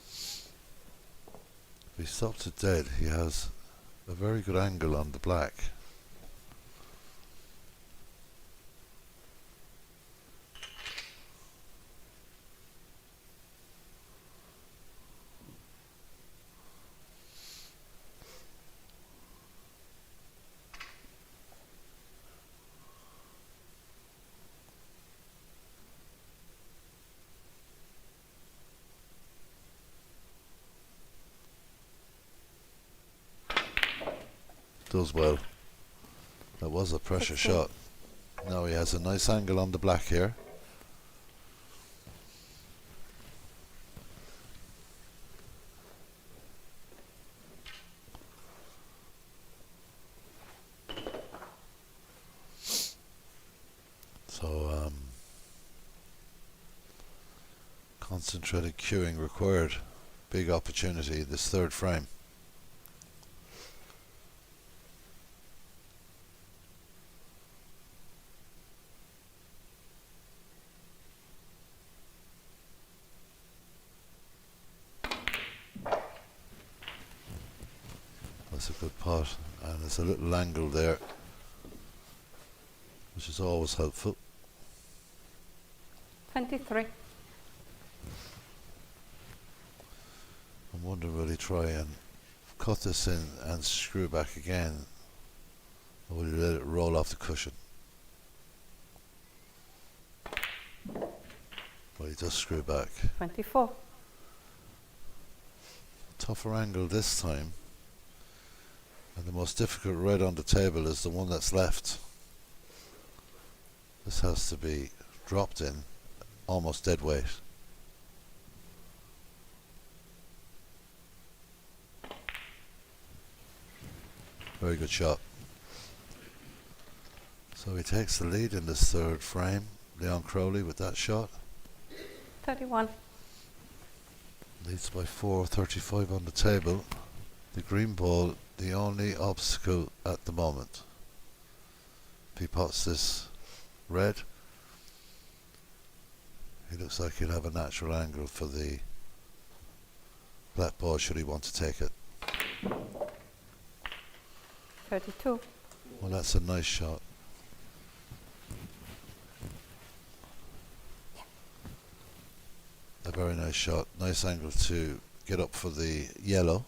If he stops it dead, he has a very good angle on the black. Does well. That was a pressure shot. Now he has a nice angle on the black here. So concentrated cueing required. Big opportunity in this third frame. That's a good pot, and there's a little angle there, which is always helpful. 23. I'm wondering will he try and cut this in and screw back again, or will he let it roll off the cushion? Well, he does screw back. 24. Tougher angle this time. And the most difficult red on the table is the one that's left. This has to be dropped in almost dead weight. Very good shot. So he takes the lead in this third frame, Leon Crowley with that shot. 31. Leads by 4, 35 on the table. The green ball, the only obstacle at the moment. If he pots this red, he looks like he'll have a natural angle for the black ball should he want to take it. 32. Well, that's a nice shot. A very nice shot. Nice angle to get up for the yellow.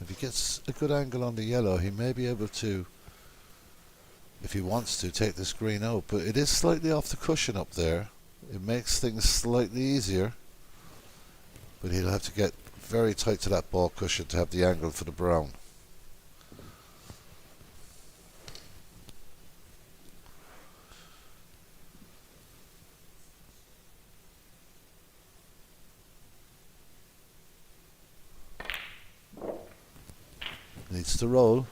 If he gets a good angle on the yellow, he may be able to, if he wants to, take this green out. But it is slightly off the cushion up there. It makes things slightly easier. But he'll have to get very tight to that ball cushion to have the angle for the brown. Needs to roll.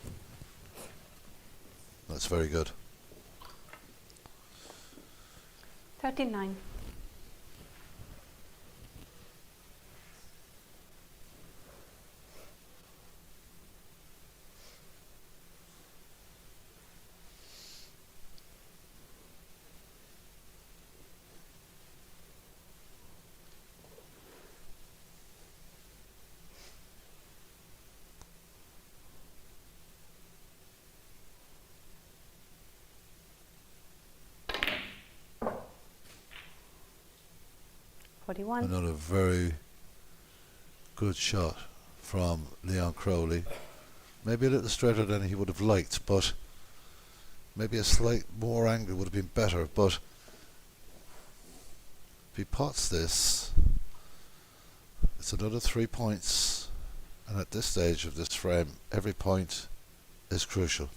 That's very good. 39. Another very good shot from Leon Crowley. Maybe a little straighter than he would have liked, but maybe a slight more angle would have been better. But if he pots this, it's another 3 points, and at this stage of this frame, every point is crucial.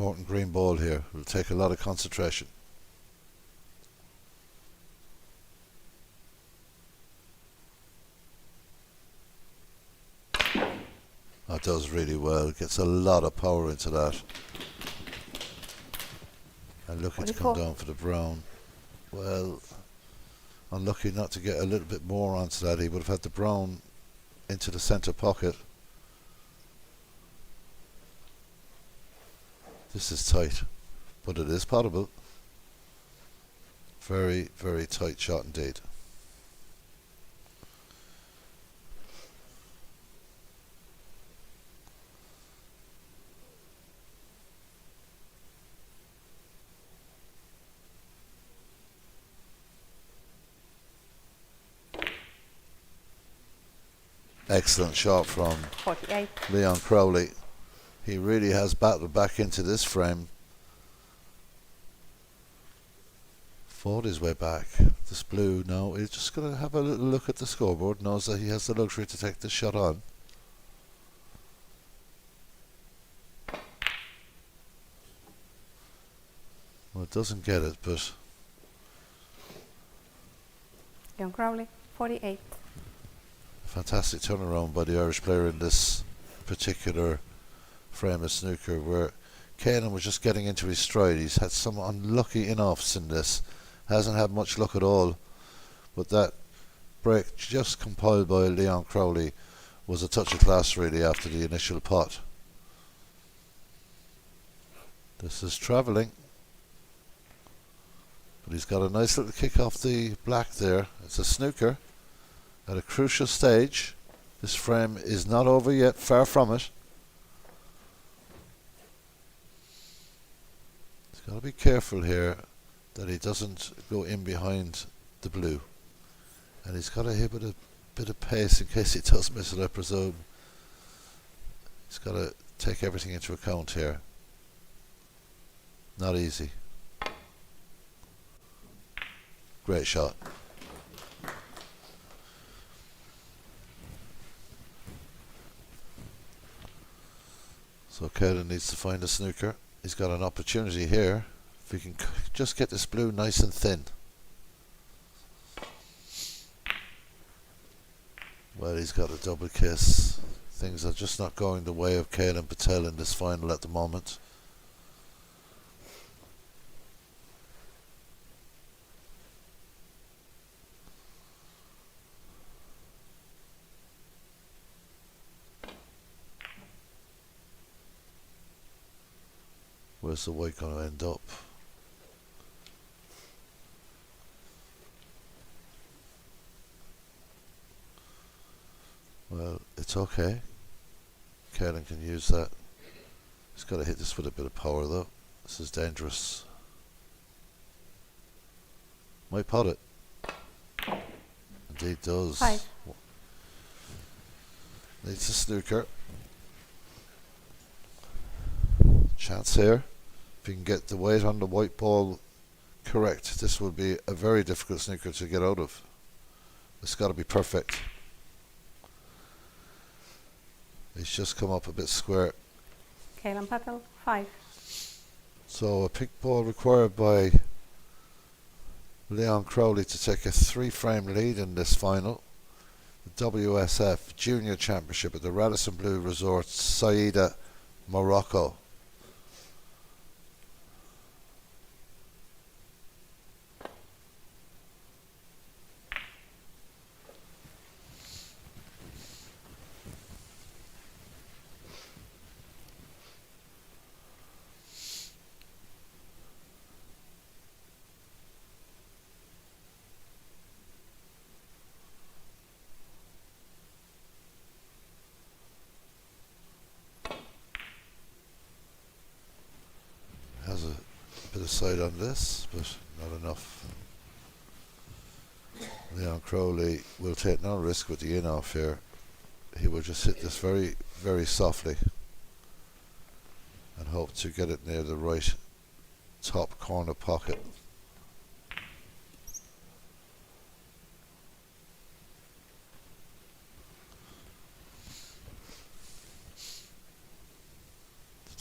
important green ball here. It'll take a lot of concentration. That does really well. Gets a lot of power into that. And looking to come down for the brown. Well, unlucky not to get a little bit more onto that. He would have had the brown into the centre pocket. This is tight, but it is potable. Very, very tight shot indeed. Excellent shot from 48. Leon Crowley. He really has battled back into this frame. Fought his way back. This blue now, he's just going to have a little look at the scoreboard. Knows that he has the luxury to take this shot on. Well, it doesn't get it, but Leon Crowley, 48. fantastic turnaround by the Irish player in this particular frame of snooker, where Kaylan was just getting into his stride. He's had some unlucky in-offs in this. Hasn't had much luck at all. But that break just compiled by Leon Crowley was a touch of class really after the initial pot. This is travelling. But he's got a nice little kick off the black there. It's a snooker at a crucial stage. This frame is not over yet, far from it. He's got to be careful here that he doesn't go in behind the blue. And he's got to hit with a bit of pace in case he does miss it, I presume. He's got to take everything into account here. Not easy. Great shot. So Kaylan needs to find a snooker. He's got an opportunity here. If he can just get this blue nice and thin. Well, he's got a double kiss. Things are just not going the way of Kaylan Patel in this final at the moment. Where's the white going to end up? Well, it's okay. Kaylan can use that. He's got to hit this with a bit of power though. This is dangerous. Might pot it. Indeed does. 5. Needs a snooker. Chance here. If you can get the weight on the white ball correct, this will be a very difficult snooker to get out of. It's got to be perfect. He's just come up a bit square. Kaylan Patel, 5. So a pink ball required by Leon Crowley to take a 3-frame lead in this final. The WSF Junior Championship at the Radisson Blu Resort, Saida, Morocco. Has a bit of side on this, but not enough. Leon Crowley will take no risk with the in-off here. He will just hit this very, very softly and hope to get it near the right top corner pocket.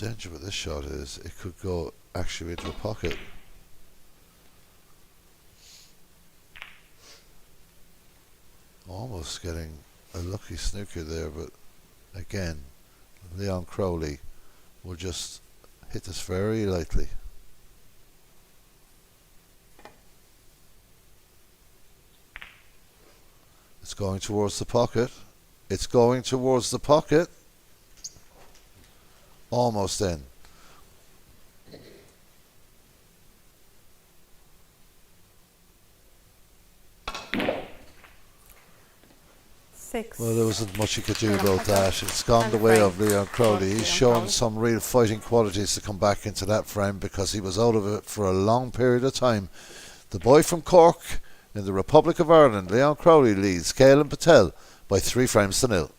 danger with this shot is it could go actually into a pocket. Almost getting a lucky snooker there, but again, Leon Crowley will just hit this very lightly. It's going towards the pocket. It's going towards the pocket. Almost in. Six. Well, there wasn't much you could do about that. It's gone the way of Leon Crowley. He's shown some real fighting qualities to come back into that frame because he was out of it for a long period of time. The boy from Cork in the Republic of Ireland, Leon Crowley, leads Kaylan Patel by 3 frames to 0.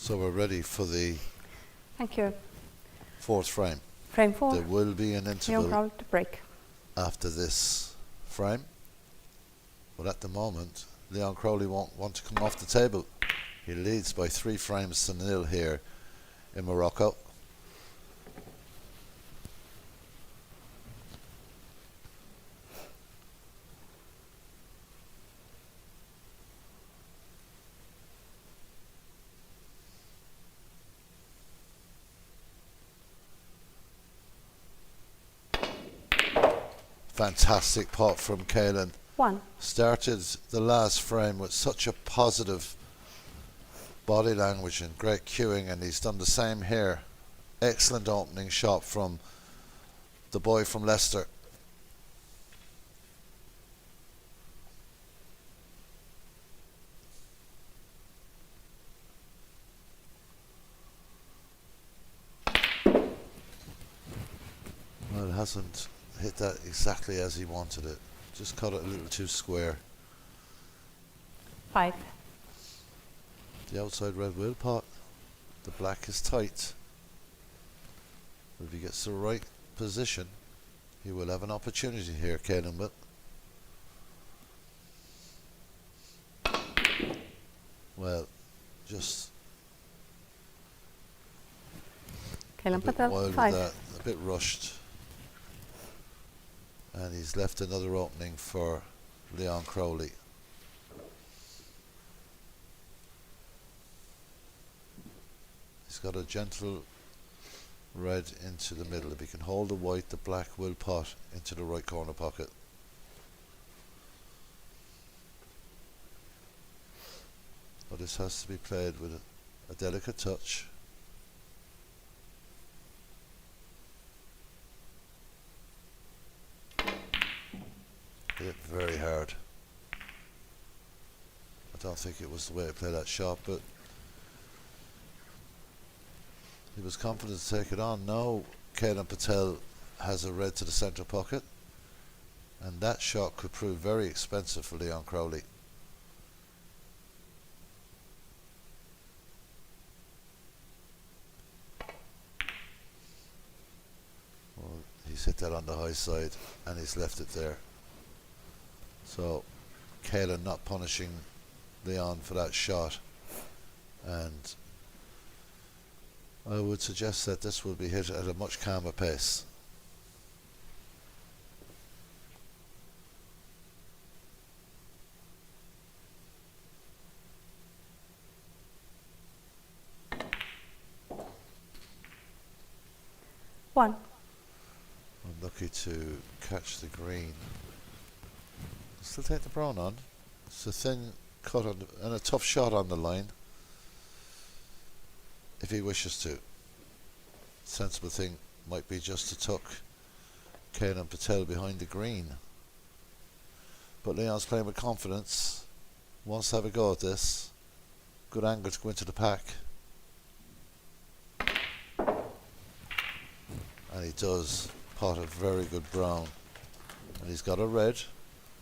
So we're ready for the Thank you. 4th frame. Frame 4. There will be an Leon interval Crowley to break. after this frame, but at the moment Leon Crowley won't want to come off the table. He leads by 3 frames to 0 here in Morocco. Fantastic pot from Kaylan. 1. Started the last frame with such a positive body language and great cueing, and he's done the same here. Excellent opening shot from the boy from Leicester. Well, it hasn't hit that exactly as he wanted it. Just cut it a little too square. 5. The outside red will pot. The black is tight. But if he gets the right position, he will have an opportunity here, Kaylan will. Well, just Kaylan a bit Patel, wild with 5. that, a bit rushed. And he's left another opening for Leon Crowley. He's got a gentle red into the middle. If he can hold the white, the black will pot into the right corner pocket. But this has to be played with a delicate touch. Hit it very hard. I don't think it was the way to play that shot, but he was confident to take it on. Now Kaylan Patel has a red to the centre pocket, and that shot could prove very expensive for Leon Crowley. Well, he's hit that on the high side and he's left it there. So Kaylan not punishing Leon for that shot, and I would suggest that this will be hit at a much calmer pace. One. Unlucky to catch the green. Still take the brown on. It's a thin cut on and a tough shot on the line. If he wishes to. Sensible thing might be just to tuck Kaylan Patel behind the green. But Leon's playing with confidence. Wants to have a go at this. Good angle to go into the pack. And he does pot a very good brown. And he's got a red.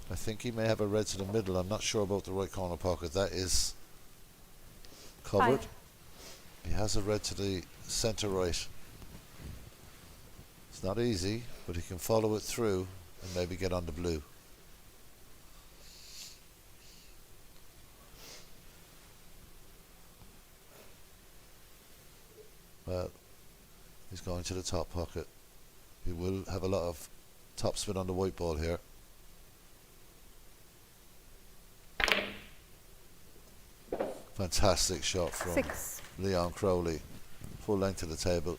I think he may have a red to the middle. I'm not sure about the right corner pocket. That is covered. Five. He has a red to the centre right. It's not easy, but he can follow it through and maybe get on the blue. Well, he's going to the top pocket. He will have a lot of topspin on the white ball here. Fantastic shot from 6. Leon Crowley. Full length of the table.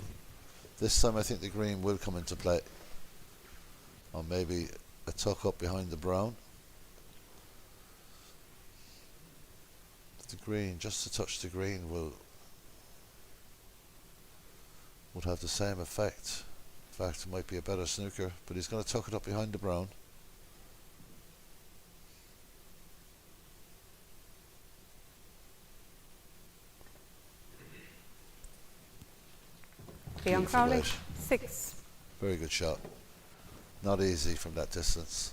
This time I think the green will come into play. Or maybe a tuck up behind the brown. The green, just to touch the green would have the same effect. In fact, it might be a better snooker, but he's going to tuck it up behind the brown. Leon Beautiful Crowley. weight. 6. Very good shot. Not easy from that distance.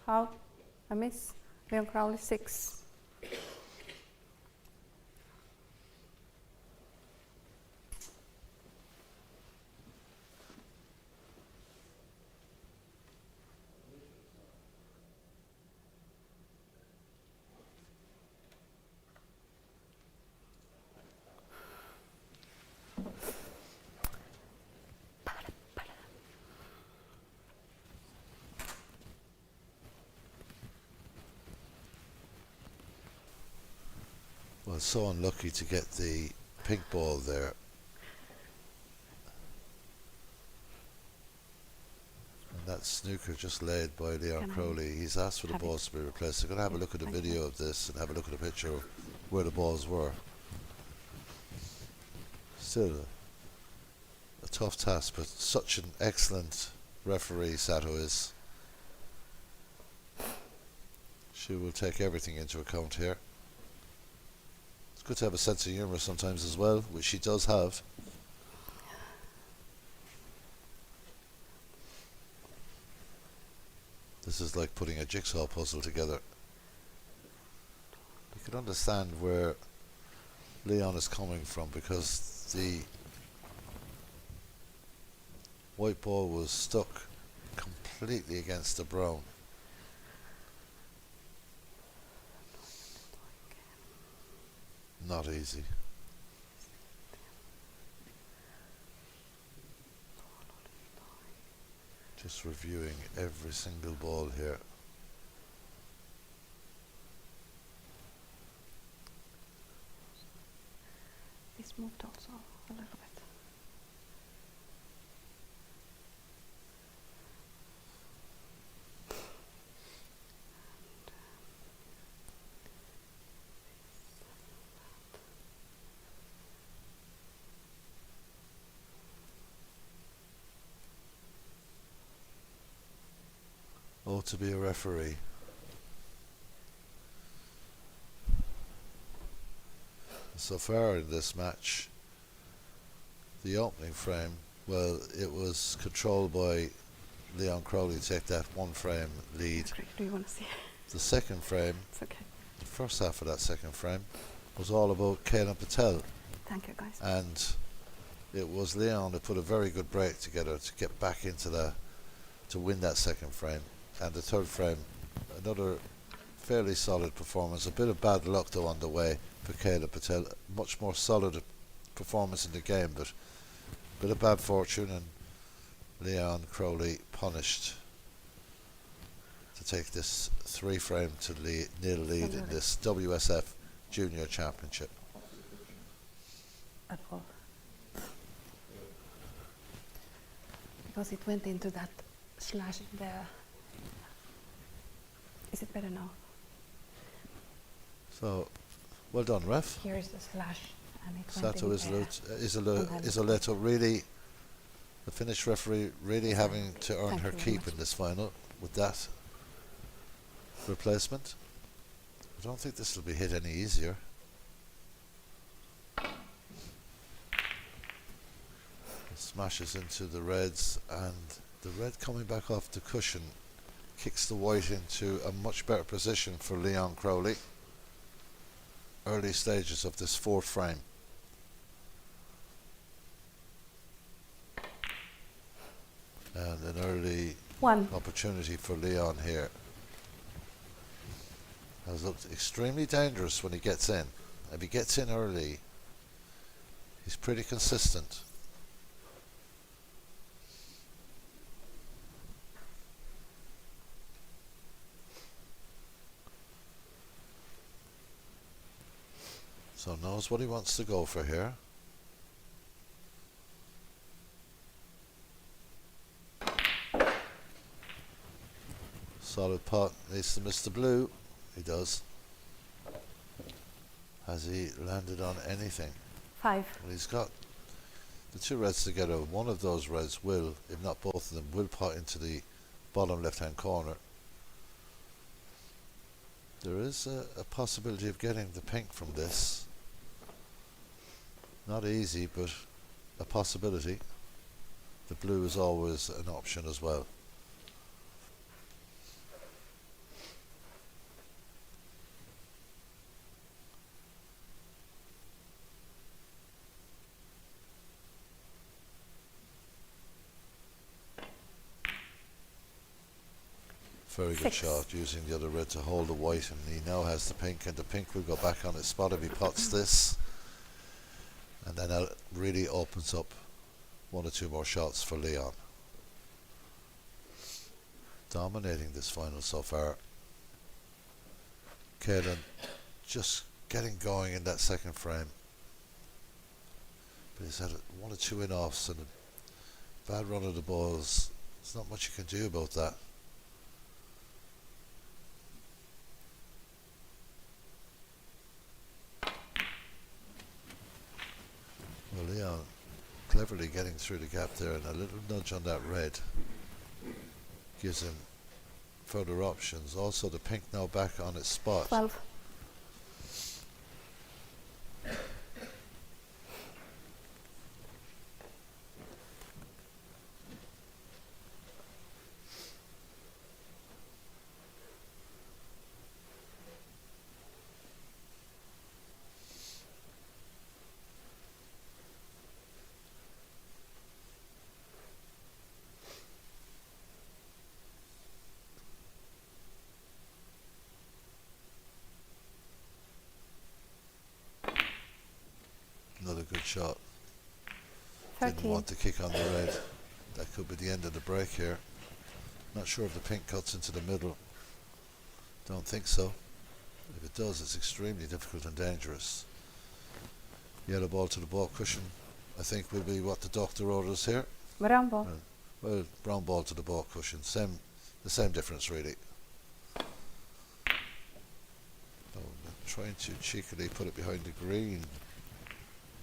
Out. A miss. Leon Crowley. 6. Well, so unlucky to get the pink ball there. And that snooker just laid by Leon Can I Crowley. He's asked for the have balls to be replaced. I'm going to have a look at the Thank you. video of this and have a look at the picture of where the balls were. Still a tough task, but such an excellent referee Sato is. She will take everything into account here. It's good to have a sense of humour sometimes as well, which she does have. This is like putting a jigsaw puzzle together. You can understand where Leon is coming from, because the white ball was stuck completely against the brown. Not easy. Just reviewing every single ball here. This moved also a little bit. know to be a referee. So far in this match, the opening frame, well, it was controlled by Leon Crowley to take that one frame lead. Do you want to see? The second frame, It's okay. the first half of that second frame, was all about Kaylan Patel, Thank you, guys. and it was Leon that put a very good break together to get back into to win that second frame. And the third frame, another fairly solid performance. A bit of bad luck though on the way for Kaylan Patel. Much more solid performance in the game, but a bit of bad fortune, and Leon Crowley punished to take this 3-frame to nil lead in this WSF Junior Championship. At all. Because it went into that slash in there. Is it better now? So, well done, ref. Here is the slash, and it Sato went in there. Isoleto really, the Finnish referee, really having to earn Thank her you very keep much. in this final with that replacement. I don't think this will be hit any easier. It smashes into the reds, and the red coming back off the cushion kicks the white into a much better position for Leon Crowley. Early stages of this 4th frame. And an early One. opportunity for Leon here. Has looked extremely dangerous when he gets in. If he gets in early, he's pretty consistent. So knows what he wants to go for here. Solid pot, needs to miss the blue. He does. Has he landed on anything? 5. Well, he's got the 2 reds together. One of those reds will, if not both of them, will pot into the bottom left hand corner. There is a possibility of getting the pink from this. Not easy, but a possibility. The blue is always an option as well. Very good 6. shot, using the other red to hold the white, and he now has the pink, and the pink will go back on its spot if he pots this. And then it really opens up 1 or 2 more shots for Leon. Dominating this final so far. Kaylan just getting going in that second frame. But he's had 1 or 2 in-offs and a bad run of the balls. There's not much you can do about that. Well, Leon cleverly getting through the gap there, and a little nudge on that red gives him further options. Also the pink now back on its spot. 12. Another good shot. 13. Didn't want to kick on the red. That could be the end of the break here. Not sure if the pink cuts into the middle. Don't think so. If it does, it's extremely difficult and dangerous. Yellow ball to the ball cushion, I think, will be what the doctor orders here. Brown ball. Well, brown ball to the ball cushion. The same difference, really. Oh, trying to cheekily put it behind the green.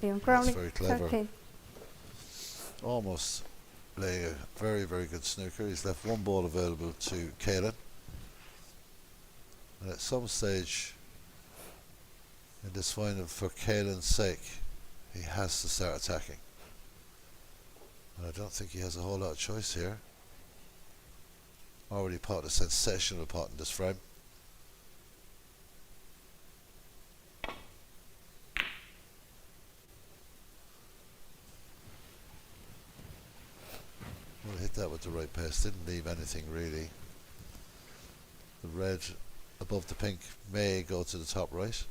Leon Crowley. very clever. 13. Almost laying a very, very good snooker. He's left 1 ball available to Kaylan. And at some stage in this final, for Kaylan's sake, he has to start attacking. And I don't think he has a whole lot of choice here. Already pot a sensational pot in this frame. Well, hit that with the right pace, didn't leave anything really. The red above the pink may go to the top right.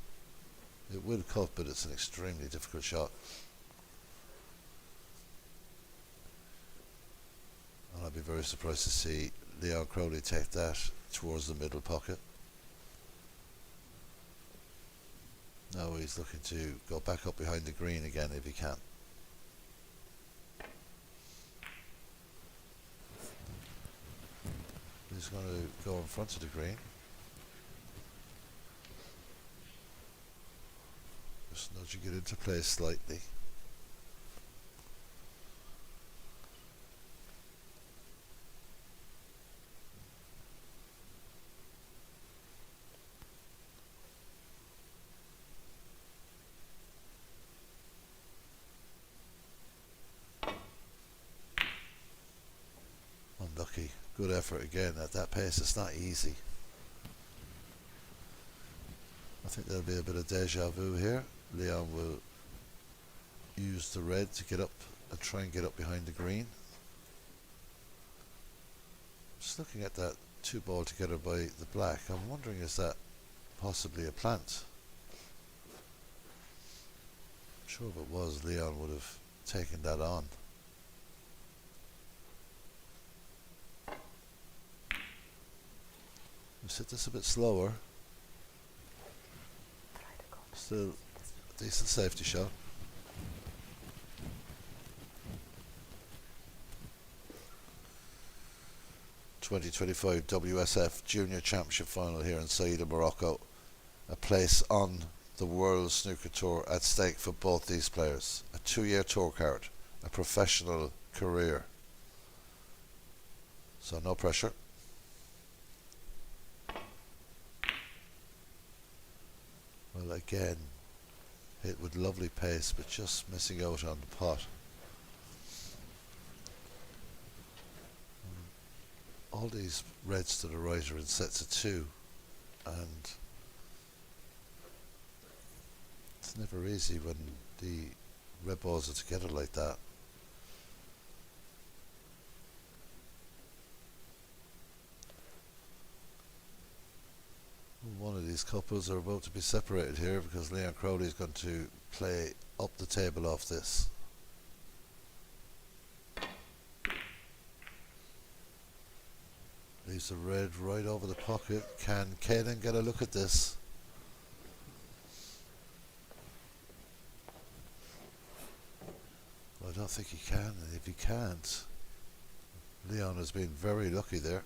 It will cut, but it's an extremely difficult shot. And I'd be very surprised to see Leone Crowley take that towards the middle pocket. Now he's looking to go back up behind the green again if he can. He's going to go in front of the green. Just nudging it into place slightly. Unlucky. Good effort again at that pace. It's not easy. I think there'll be a bit of deja vu here. Leone will use the red to get up and try and get up behind the green. Just looking at that two ball together by the black, I'm wondering, is that possibly a plant? I'm sure if it was, Leone would have taken that on. Let's hit this a bit slower. Still a decent safety shot. (2025) WSF Junior Championship Final here in Saïda, Morocco. A place on the World Snooker Tour at stake for both these players. A 2-year tour card, a professional career. So no pressure. Well, again, hit with lovely pace, but just missing out on the pot. All these reds to the right are in sets of 2, and it's never easy when the red balls are together like that. One of these couples are about to be separated here because Leone Crowley is going to play up the table off this. Leaves the red right over the pocket. Can Kaylan get a look at this? Well, I don't think he can, and if he can't, Leone has been very lucky there.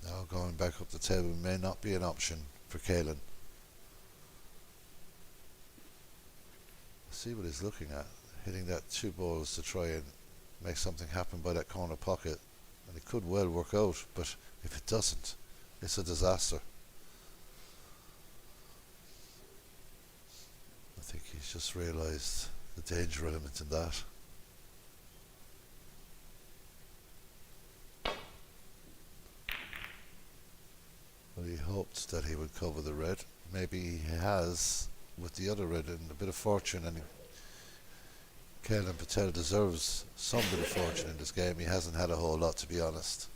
Now going back up the table may not be an option for Kaylan. See what he's looking at. Hitting that 2 balls to try and make something happen by that corner pocket. And it could well work out, but if it doesn't, it's a disaster. I think he's just realised the danger element in that. Well, he hoped that he would cover the red. Maybe he has with the other red, and a bit of fortune, and Kaylan Patel deserves some bit of fortune in this game. He hasn't had a whole lot, to be honest.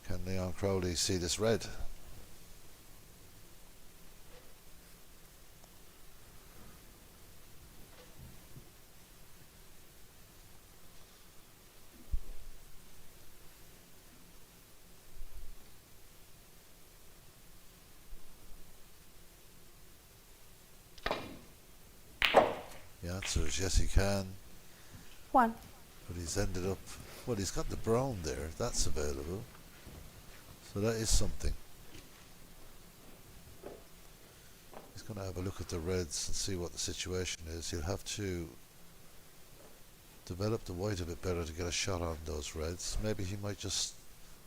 Can Leone Crowley see this red? The answer is yes, he can. 1. But he's ended up, well, he's got the brown there, that's available. So that is something. He's going to have a look at the reds and see what the situation is. He'll have to develop the white a bit better to get a shot on those reds. Maybe he might just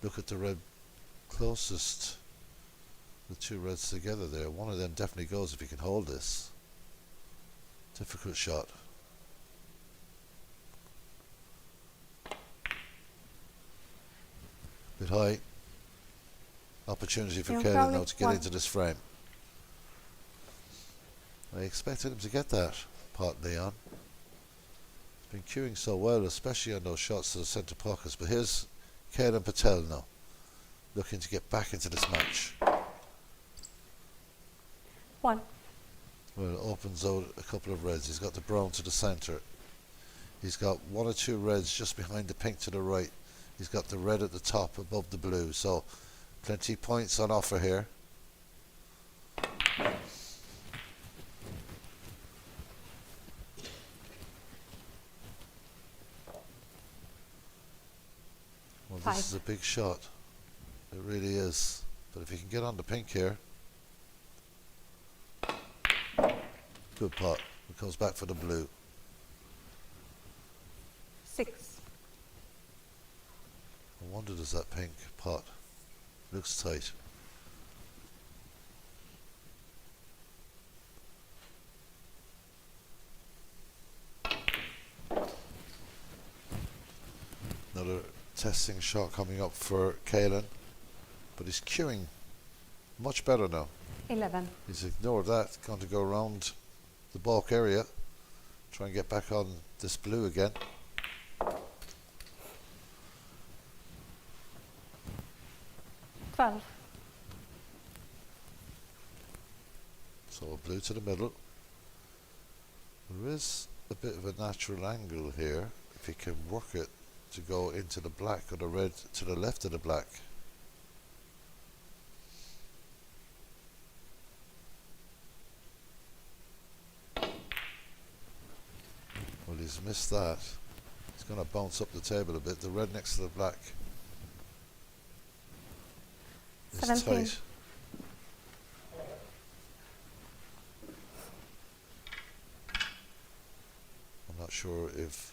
look at the red closest, the two reds together there. One of them definitely goes if he can hold this. Difficult shot. Bit high. Opportunity for Kaylan now to get into this frame. I expected him to get that pot, Leon. He's been queuing so well, especially on those shots to the centre pockets. But here's Kaylan Patel now, looking to get back into this match. 1. Well, it opens out a couple of reds. He's got the brown to the centre. He's got one or two reds just behind the pink to the right. He's got the red at the top above the blue. So plenty points on offer here. Well, 5. this is a big shot. It really is. But if he can get on the pink here, good pot. It comes back for the blue. 6. I wonder, does that pink pot looks tight. Another testing shot coming up for Kaylan, but he's queuing much better now. 11. He's ignored that, going to go around the balk area, try and get back on this blue again. $12. So a blue to the middle. There is a bit of a natural angle here, if he can work it to go into the black or the red to the left of the black. Well, he's missed that. He's going to bounce up the table a bit. The red next to the black is 17. tight. I'm not sure if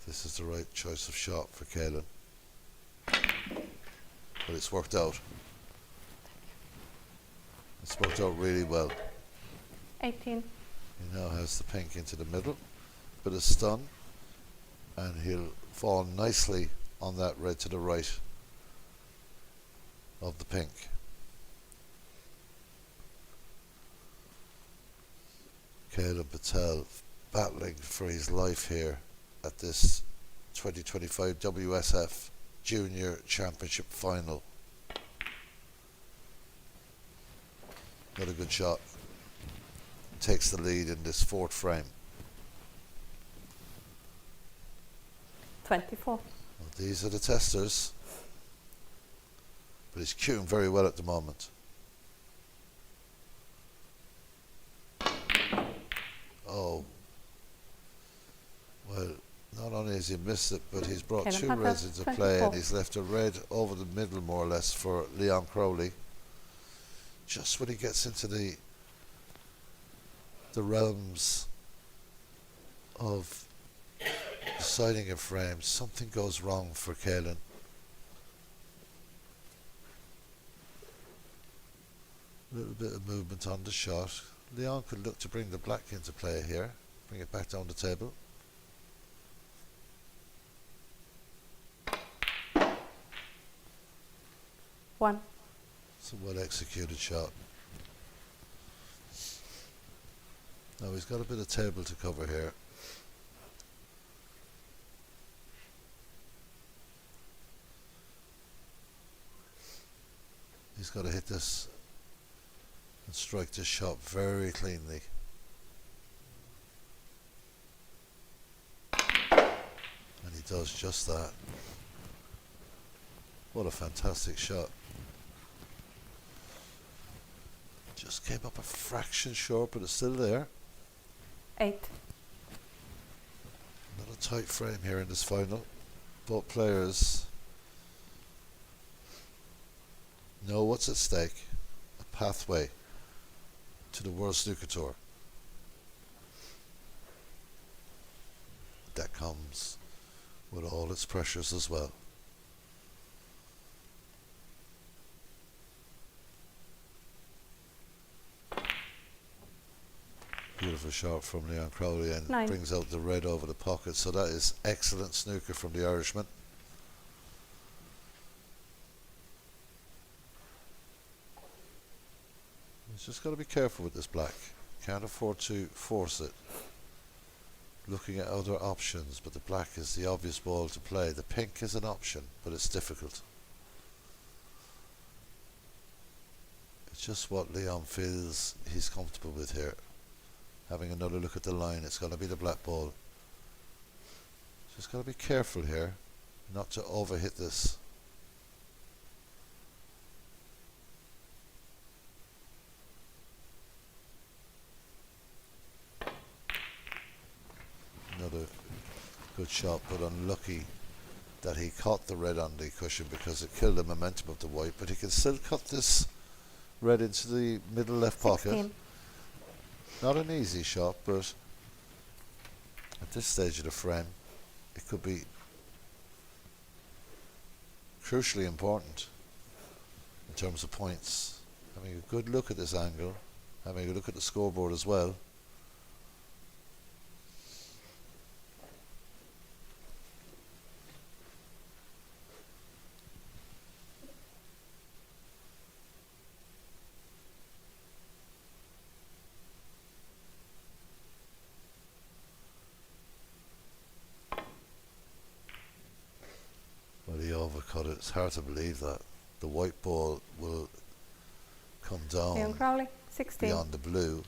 this is the right choice of shot for Kaylan, but it's worked out. It's worked out really well. 18. He now has the pink into the middle, bit of stun, and he'll fall nicely on that red to the right of the pink. Kaylan Patel battling for his life here at this 2025 WSF Junior Championship Final. Not a good shot. Takes the lead in this fourth frame. 24. Well, these are the testers, but he's queuing very well at the moment. Oh, well, not only has he missed it, but he's brought Kaylan two Patel, reds into play, 24. and he's left a red over the middle more or less for Leone Crowley. Just when he gets into the realms of deciding a frame, something goes wrong for Kaylan. A little bit of movement on the shot. Leone could look to bring the black into play here, bring it back down the table. One. It's a well executed shot. Now he's got a bit of table to cover here. He's got to hit this and strike this shot very cleanly. And he does just that. What a fantastic shot. Just came up a fraction short, but it's still there. 8. Not a tight frame here in this final. Both players know what's at stake. A pathway to the World Snooker Tour. that comes with all its pressures as well. Beautiful shot from Leone Crowley, and 9. brings out the red over the pocket. So that is excellent snooker from the Irishman. He's just got to be careful with this black. Can't afford to force it. Looking at other options, but the black is the obvious ball to play. The pink is an option, but it's difficult. It's just what Leone feels he's comfortable with here. Having another look at the line, it's going to be the black ball. Just got to be careful here not to overhit this. Another good shot, but unlucky that he caught the red on the cushion because it killed the momentum of the white, but he can still cut this red into the middle left 16. pocket. Not an easy shot, but at this stage of the frame it could be crucially important in terms of points. Having a good look at this angle, having a look at the scoreboard as well. Well, he overcut it. It's hard to believe that the white ball will come Leone down Crowley, 16. beyond the blue,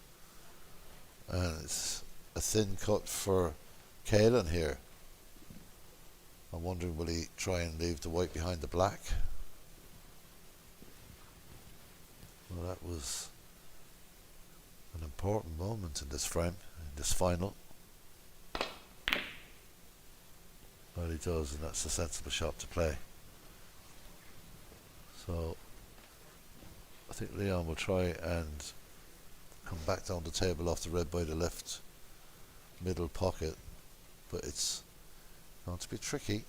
and it's a thin cut for Kaylan here. I'm wondering, will he try and leave the white behind the black? Well, that was an important moment in this frame, in this final. Well, he does, and that's a sensible shot to play. So I think Leone will try and come back down the table off the red by the left middle pocket, but it's going to be tricky.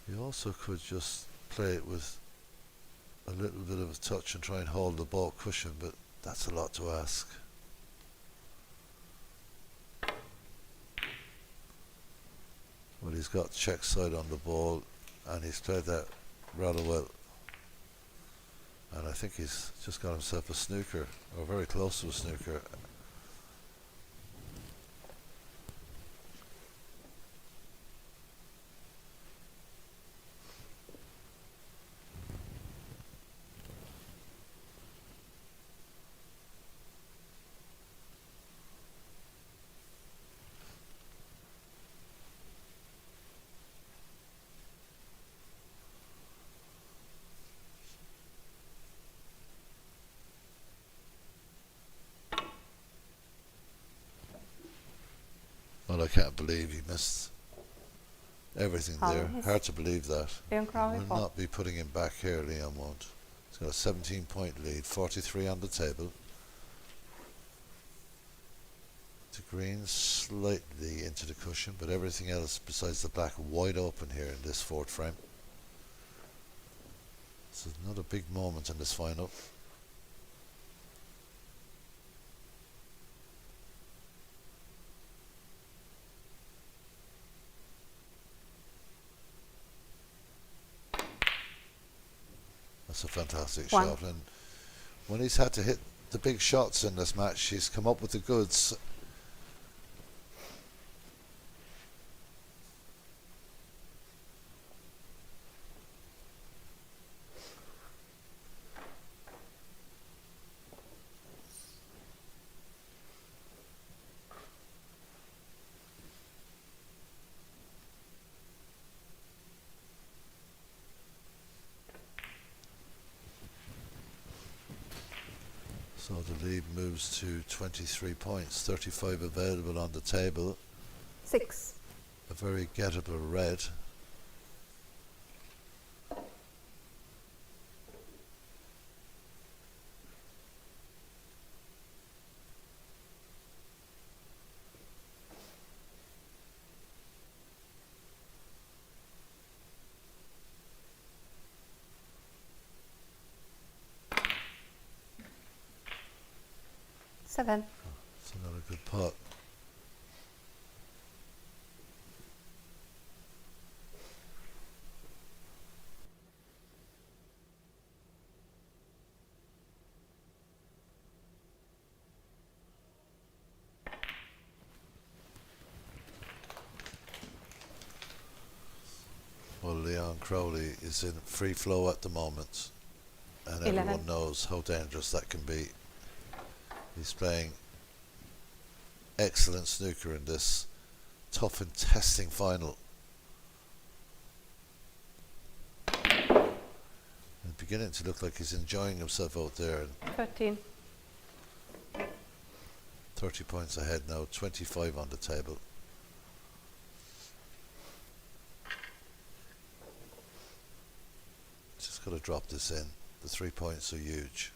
You also could just play it with a little bit of a touch and try and hold the ball cushion, but that's a lot to ask. Well, he's got check side on the ball, and he's played that rather well. And I think he's just got himself a snooker, or very close to a snooker. Well, I can't believe he missed everything there. Hard to believe that. Leone Crowley, Will 4. not be putting him back here, Leone won't. He's got a 17-point lead, 43 on the table. The green slightly into the cushion, but everything else besides the black wide open here in this fourth frame. This is another big moment in this final. That's a fantastic 1. shot, and when he's had to hit the big shots in this match, he's come up with the goods. So the lead moves to 23 points, 35 available on the table. 6. A very gettable red. 7. It's another good pot. Well, Leon Crowley is in free flow at the moment, and 11. everyone knows how dangerous that can be. He's playing excellent snooker in this tough and testing final. And beginning to look like he's enjoying himself out there. And 13. 30 points ahead now, 25 on the table. Just got to drop this in. The 3 points are huge.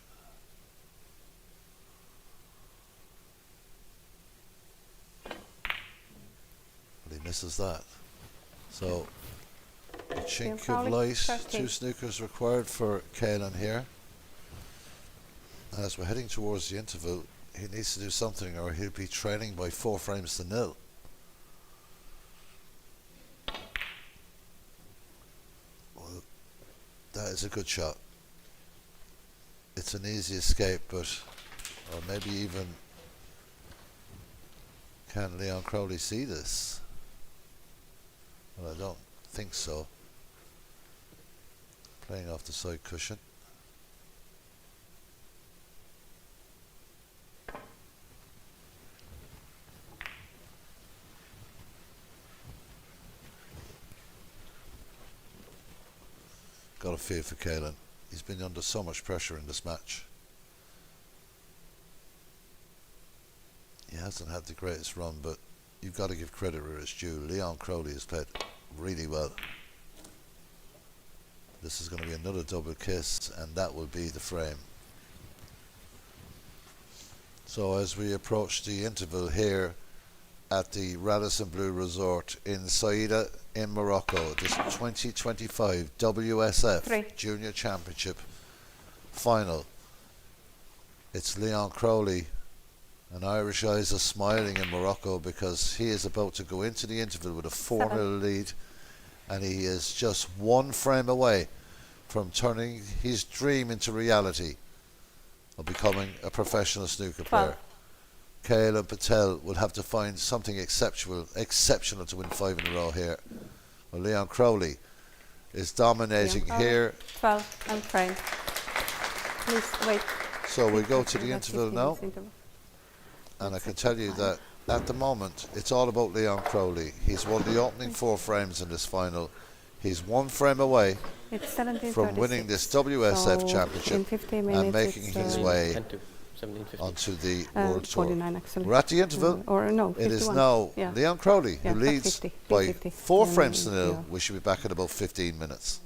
But he misses that. So a chink of Crowley, light, 13. 2 snookers required for Kaylan here. As we're heading towards the interval, he needs to do something or he'll be trailing by 4 frames to nil. Well, that is a good shot. It's an easy escape, but, or maybe even, can Leon Crowley see this? Well, I don't think so. Playing off the side cushion. Got a feel for Kaylan. He's been under so much pressure in this match. He hasn't had the greatest run, but you've got to give credit where it's due. Leon Crowley has played really well. This is going to be another double kiss, and that will be the frame. So as we approach the interval here at the Radisson Blu Resort in Saida in Morocco, this 2025 WSF 3. Junior Championship final. It's Leon Crowley, and Irish eyes are smiling in Morocco because he is about to go into the interval with a 4-0 lead, and he is just 1 frame away from turning his dream into reality of becoming a professional snooker player. Kaylan Patel will have to find something exceptional to win 5 in a row here. Well, Leon Crowley is dominating here. 12 and frame. Please wait. So we go to the interval now, and I can tell you that at the moment it's all about Leon Crowley. He's won the opening 4 frames in this final. He's 1 frame away from winning this WSF so Championship and making his way onto the World Tour. We're at the interval. Or no, 51. It is now Leon Crowley who leads 50, by 50. 4 frames to nil. We should be back in about 15 minutes.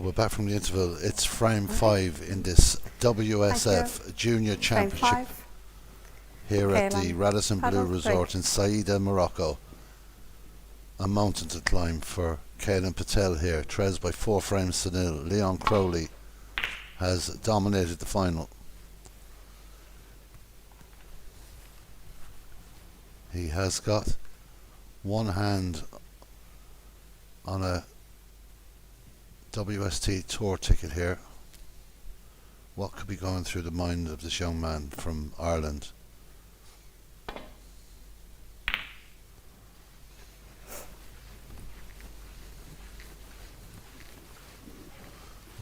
we're back from the interval. It's frame 5 in this WSF Junior Frame Championship 5. here at the Kaylan, Radisson paddle Blue Resort break. in Saida, Morocco. A mountain to climb for Kaylan Patel here. Trails by 4 frames to nil. Leone Crowley has dominated the final. He has got one hand on a WST tour ticket here. What could be going through the mind of this young man from Ireland? They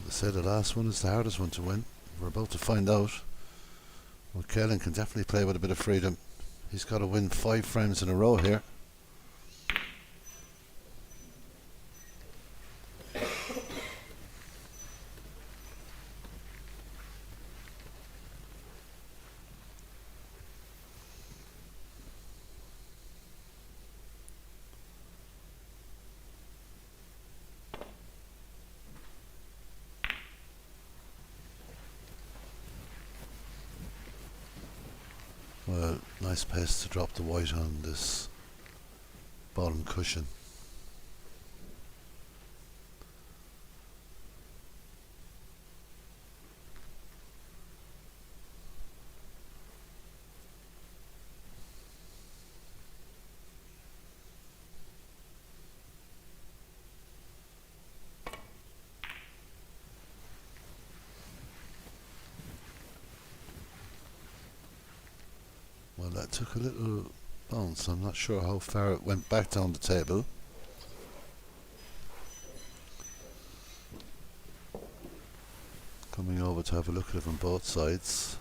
say the last one is the hardest one to win. We're about to find out. Well, Kaylan can definitely play with a bit of freedom. He's got to win 5 frames in a row here. Well, nice pace to drop the white on this bottom cushion. Well, that took a little bounce. I'm not sure how far it went back down the table. Coming over to have a look at it from both sides.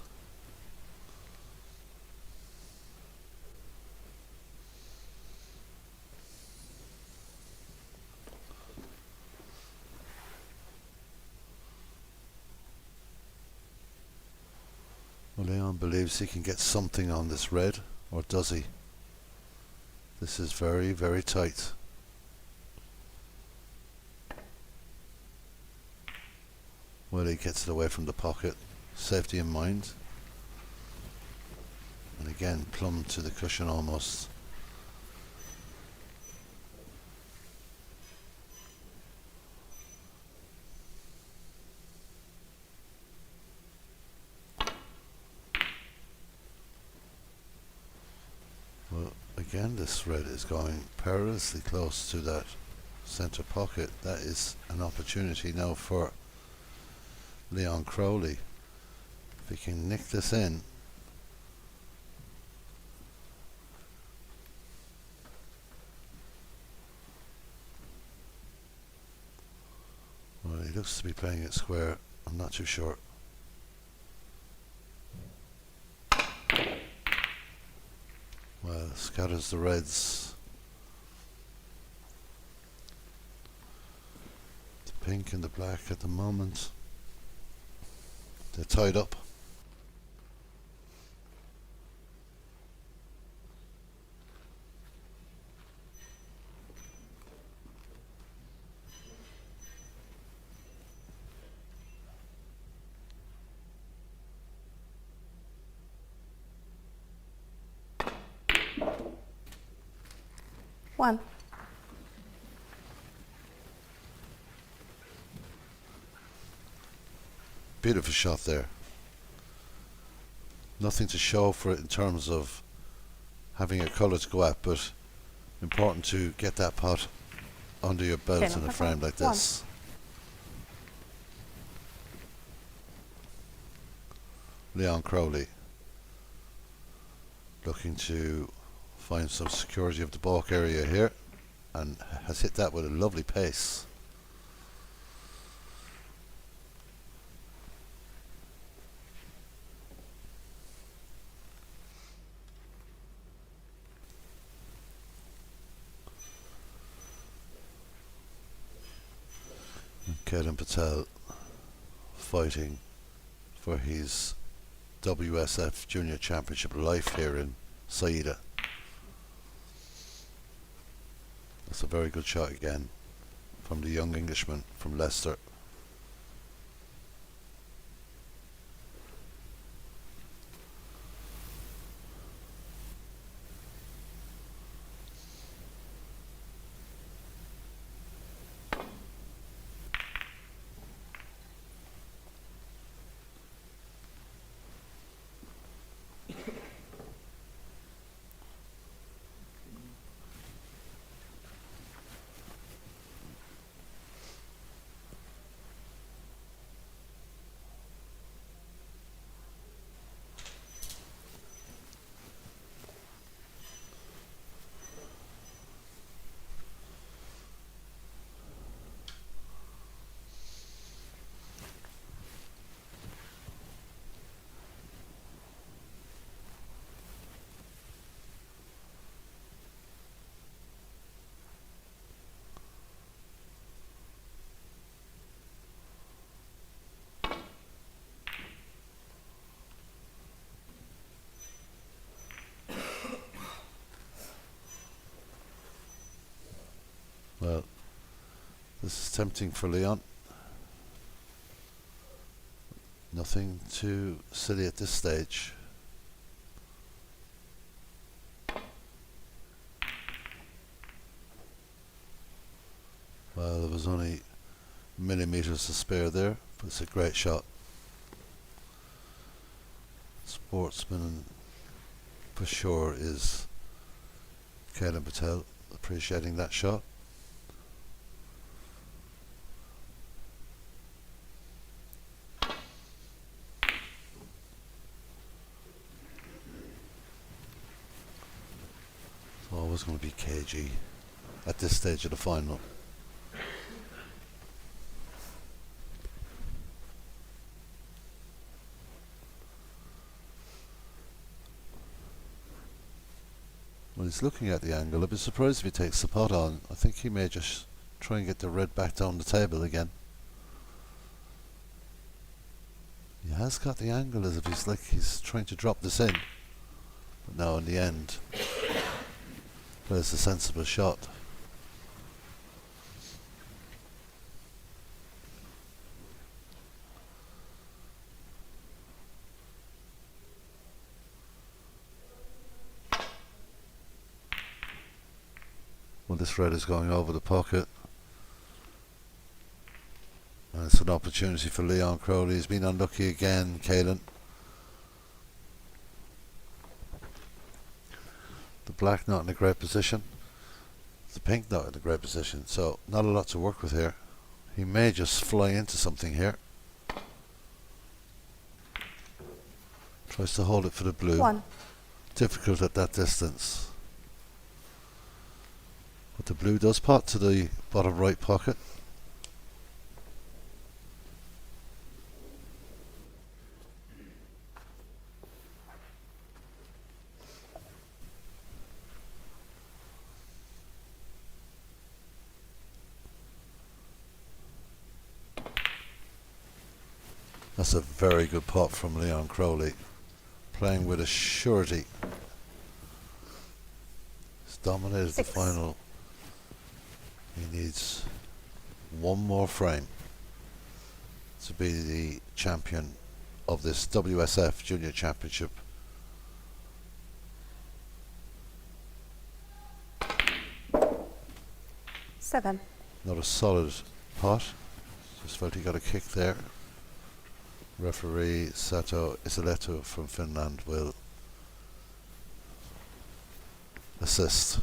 Well, Leone believes he can get something on this red, or does he? This is very, very tight. Well, he gets it away from the pocket, safety in mind. And again, plumb to the cushion almost. Well, again, this red is going perilously close to that centre pocket. That is an opportunity now for Leone Crowley. If he can nick this in, well, he looks to be playing it square. I'm not too sure. Well, scatters the reds. The pink and the black at the moment. They're tied up. One. Beautiful shot there. Nothing to show for it in terms of having a colour to go at, but important to get that pot under your belt Okay, in a frame like one. this. Leone Crowley looking to find some security of the balk area here, and has hit that with a lovely pace. Kaylan Patel fighting for his WSF Junior Championship life here in Saida. That's a very good shot again from the young Englishman from Leicester. Well, this is tempting for Leon. Nothing too silly at this stage. Well, there was only millimetres to spare there, but it's a great shot. Sportsman for sure is Kaylan Patel, appreciating that shot. It's always going to be KG at this stage of the final. When he's looking at the angle, I'd be surprised if he takes the pot on. I think he may just try and get the red back down the table again. He has got the angle as if he's trying to drop this in. But no, in the end, plays a sensible shot. Well, this red is going over the pocket. And it's an opportunity for Leon Crowley. He's been unlucky again, Kaylan. The black not in a great position. The pink not in a great position. So not a lot to work with here. He may just fly into something here. Tries to hold it for the blue. One. Difficult at that distance. But the blue does pot to the bottom right pocket. That's a very good pot from Leon Crowley. Playing with a surety. He's dominated the final. He needs one more frame to be the champion of this WSF Junior Championship. Seven. Not a solid pot. Just felt he got a kick there. Referee Sato Isoletto from Finland will assist.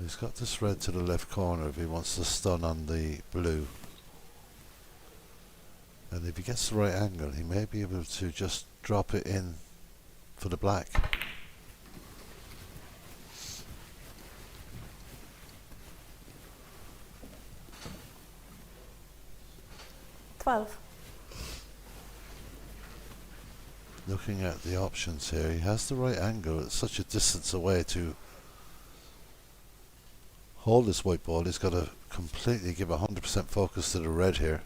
He's got this red to the left corner if he wants to stun on the blue. And if he gets the right angle, he may be able to just drop it in for the black. Looking at the options here, he has the right angle. It's such a distance away to hold this white ball. He's got to completely give 100% focus to the red here.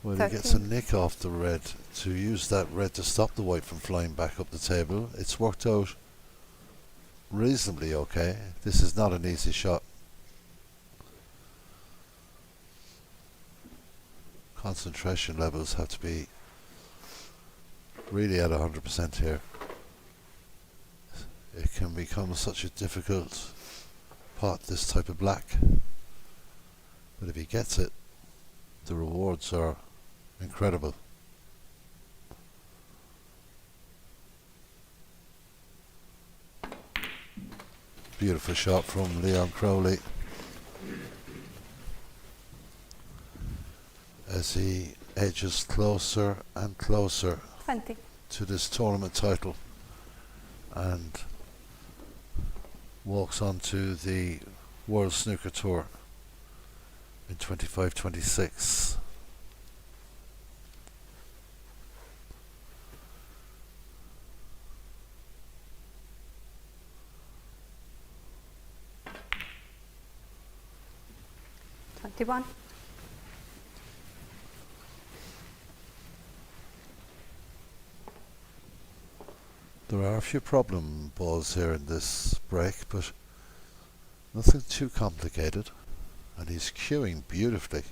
Well, 13. He gets a nick off the red to use that red to stop the white from flying back up the table. It's worked out reasonably okay. This is not an easy shot. concentration levels have to be really at 100% here. It can become such a difficult pot, this type of black, but if he gets it, the rewards are incredible. Beautiful shot from Leon Crowley as he edges closer and closer 20. to this tournament title and walks onto the World Snooker Tour in 25-26. One. There are a few problem balls here in this break, but nothing too complicated, and he's cueing beautifully.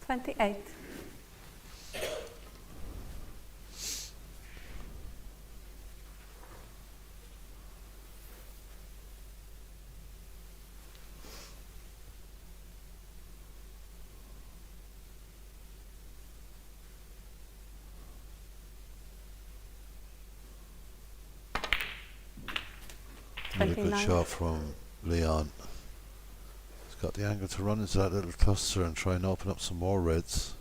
$28. Really good shot from Leon. He's got the angle to run into that little cluster and try and open up some more reds.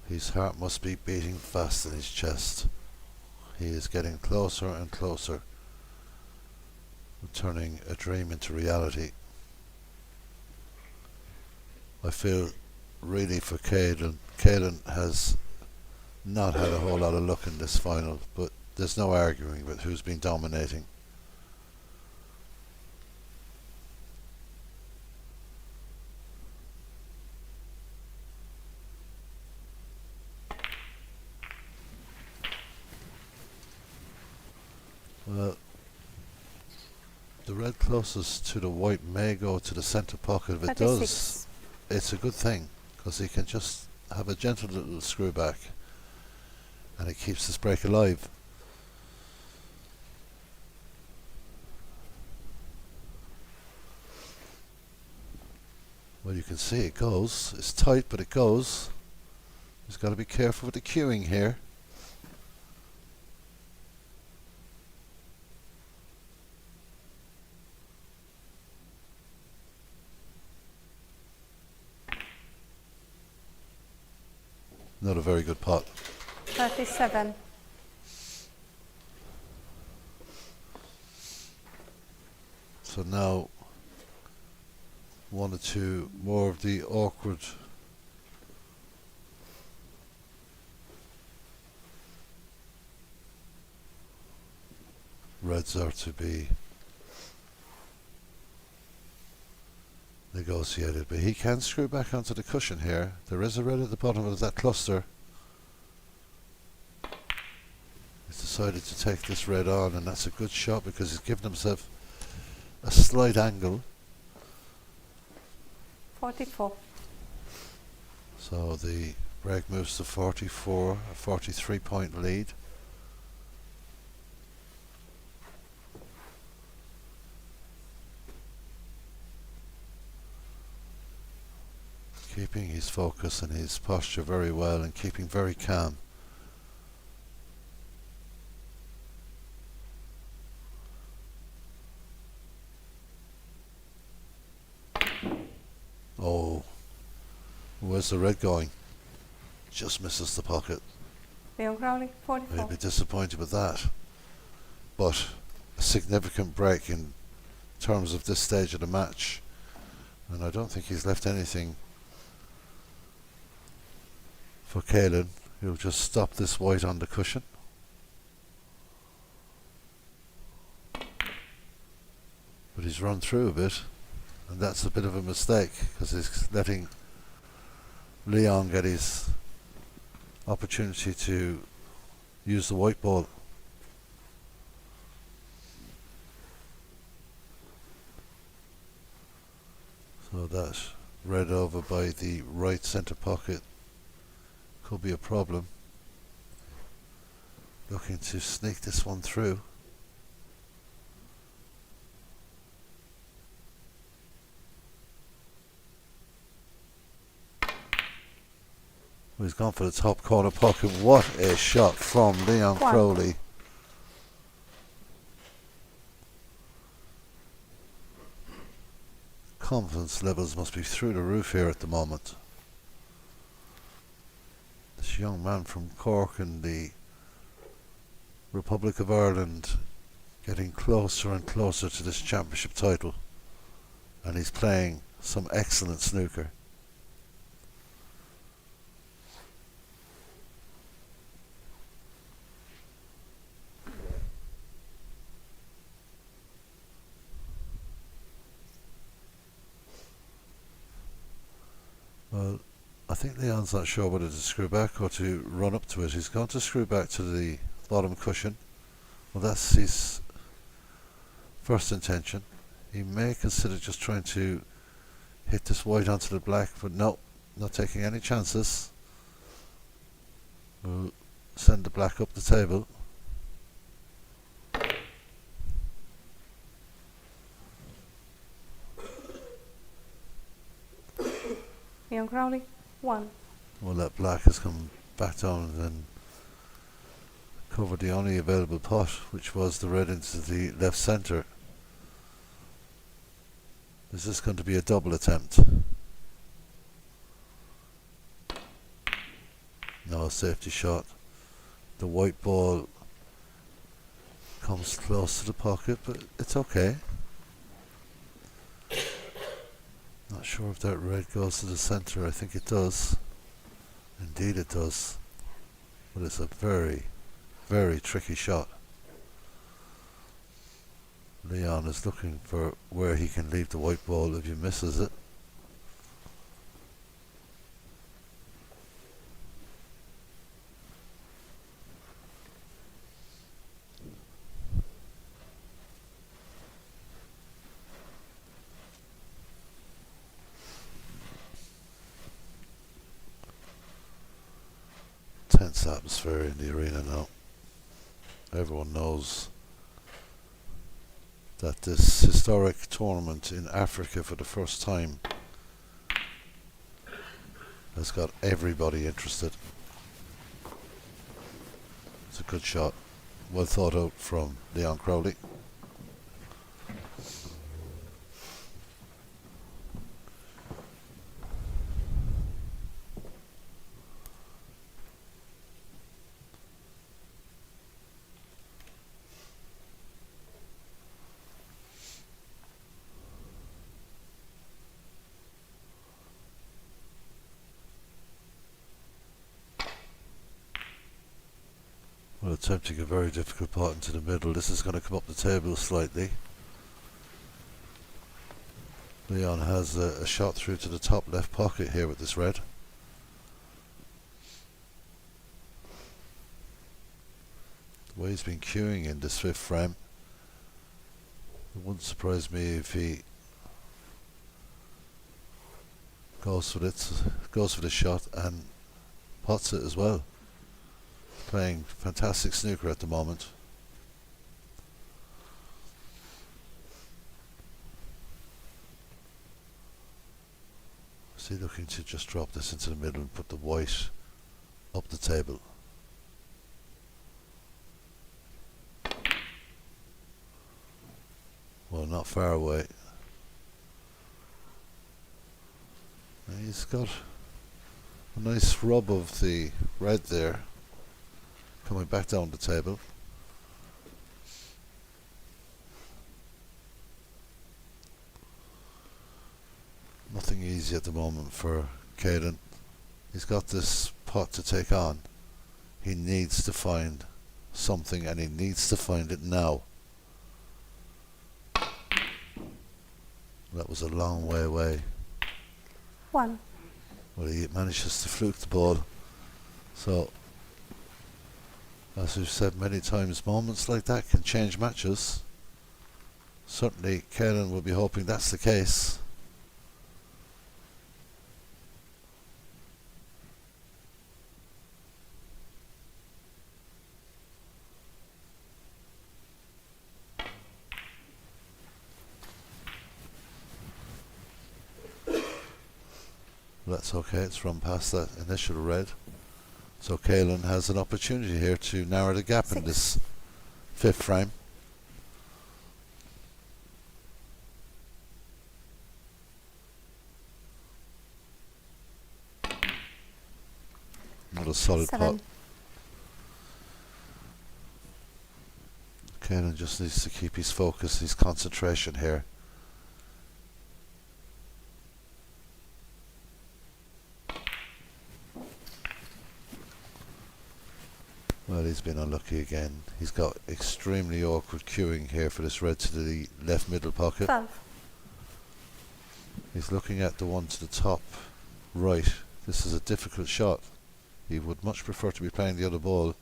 His heart must be beating fast in his chest. He is getting closer and closer, turning a dream into reality. I feel really for Kaylan. Kaylan has not had a whole lot of luck in this final, but there's no arguing with who's been dominating. Well, the red closest to the white may go to the centre pocket. If it 36. does, it's a good thing, because he can just have a gentle little screw back and it keeps this break alive. Well, you can see it goes. It's tight, but it goes. He's got to be careful with the cueing here. Not a very good pot. 37. So now one or two more of the awkward reds are to be negotiated, but he can screw back onto the cushion here. There is a red at the bottom of that cluster. He's decided to take this red on, and that's a good shot because he's given himself a slight angle. 44. So the break moves to 44, a 43-point lead. Keeping his focus and his posture very well and keeping very calm. Oh, where's the red going? Just misses the pocket. Leon Crowley, 44. I'd be disappointed with that. But a significant break in terms of this stage of the match. And I don't think he's left anything for Kaylan. He'll just stop this white on the cushion. But he's run through a bit, and that's a bit of a mistake because he's letting Leone get his opportunity to use the white ball. So that red over by the right centre pocket could be a problem. Looking to sneak this one through. Well, he's gone for the top corner pocket. What a shot from Leon Crowley. Confidence levels must be through the roof here at the moment. This young man from Cork in the Republic of Ireland getting closer and closer to this championship title, and he's playing some excellent snooker. Well, I think Leon's not sure whether to screw back or to run up to it. He's going to screw back to the bottom cushion. Well, that's his first intention. He may consider just trying to hit this white onto the black, but no, not taking any chances. We'll send the black up the table. Leon Crowley, 1. Well, that black has come back down and then covered the only available pot, which was the red into the left centre. Is this going to be a double attempt? No, safety shot. The white ball comes close to the pocket, but it's okay. Not sure if that red goes to the centre. I think it does. Indeed it does. But it's a very, very tricky shot. Leone is looking for where he can leave the white ball if he misses it. Tense atmosphere in the arena now. Everyone knows that this historic tournament in Africa for the first time has got everybody interested. It's a good shot, well thought out from Leon Crowley. Well, attempting a very difficult pot into the middle. This is going to come up the table slightly. Leone has a shot through to the top left pocket here with this red. The way he's been queuing in this fifth frame, it wouldn't surprise me if he goes for the shot and pots it as well. Playing fantastic snooker at the moment. Is he looking to just drop this into the middle and put the white up the table? Well, not far away. And he's got a nice rub of the red there, coming back down the table. Nothing easy at the moment for Kaylan. He's got this pot to take on. He needs to find something, and he needs to find it now. That was a long way away. 1. Well, he manages to fluke the ball. So, as we've said many times, moments like that can change matches. Certainly, Kaylan will be hoping that's the case. That's okay, it's run past that initial red. So Kaylan has an opportunity here to narrow the gap 6. in this 5th frame. Not a solid 7. pot. Kaylan just needs to keep his focus, his concentration here. Well, he's been unlucky again. He's got extremely awkward cueing here for this red to the left middle pocket. 12. He's looking at the one to the top right. This is a difficult shot. He would much prefer to be playing the other ball.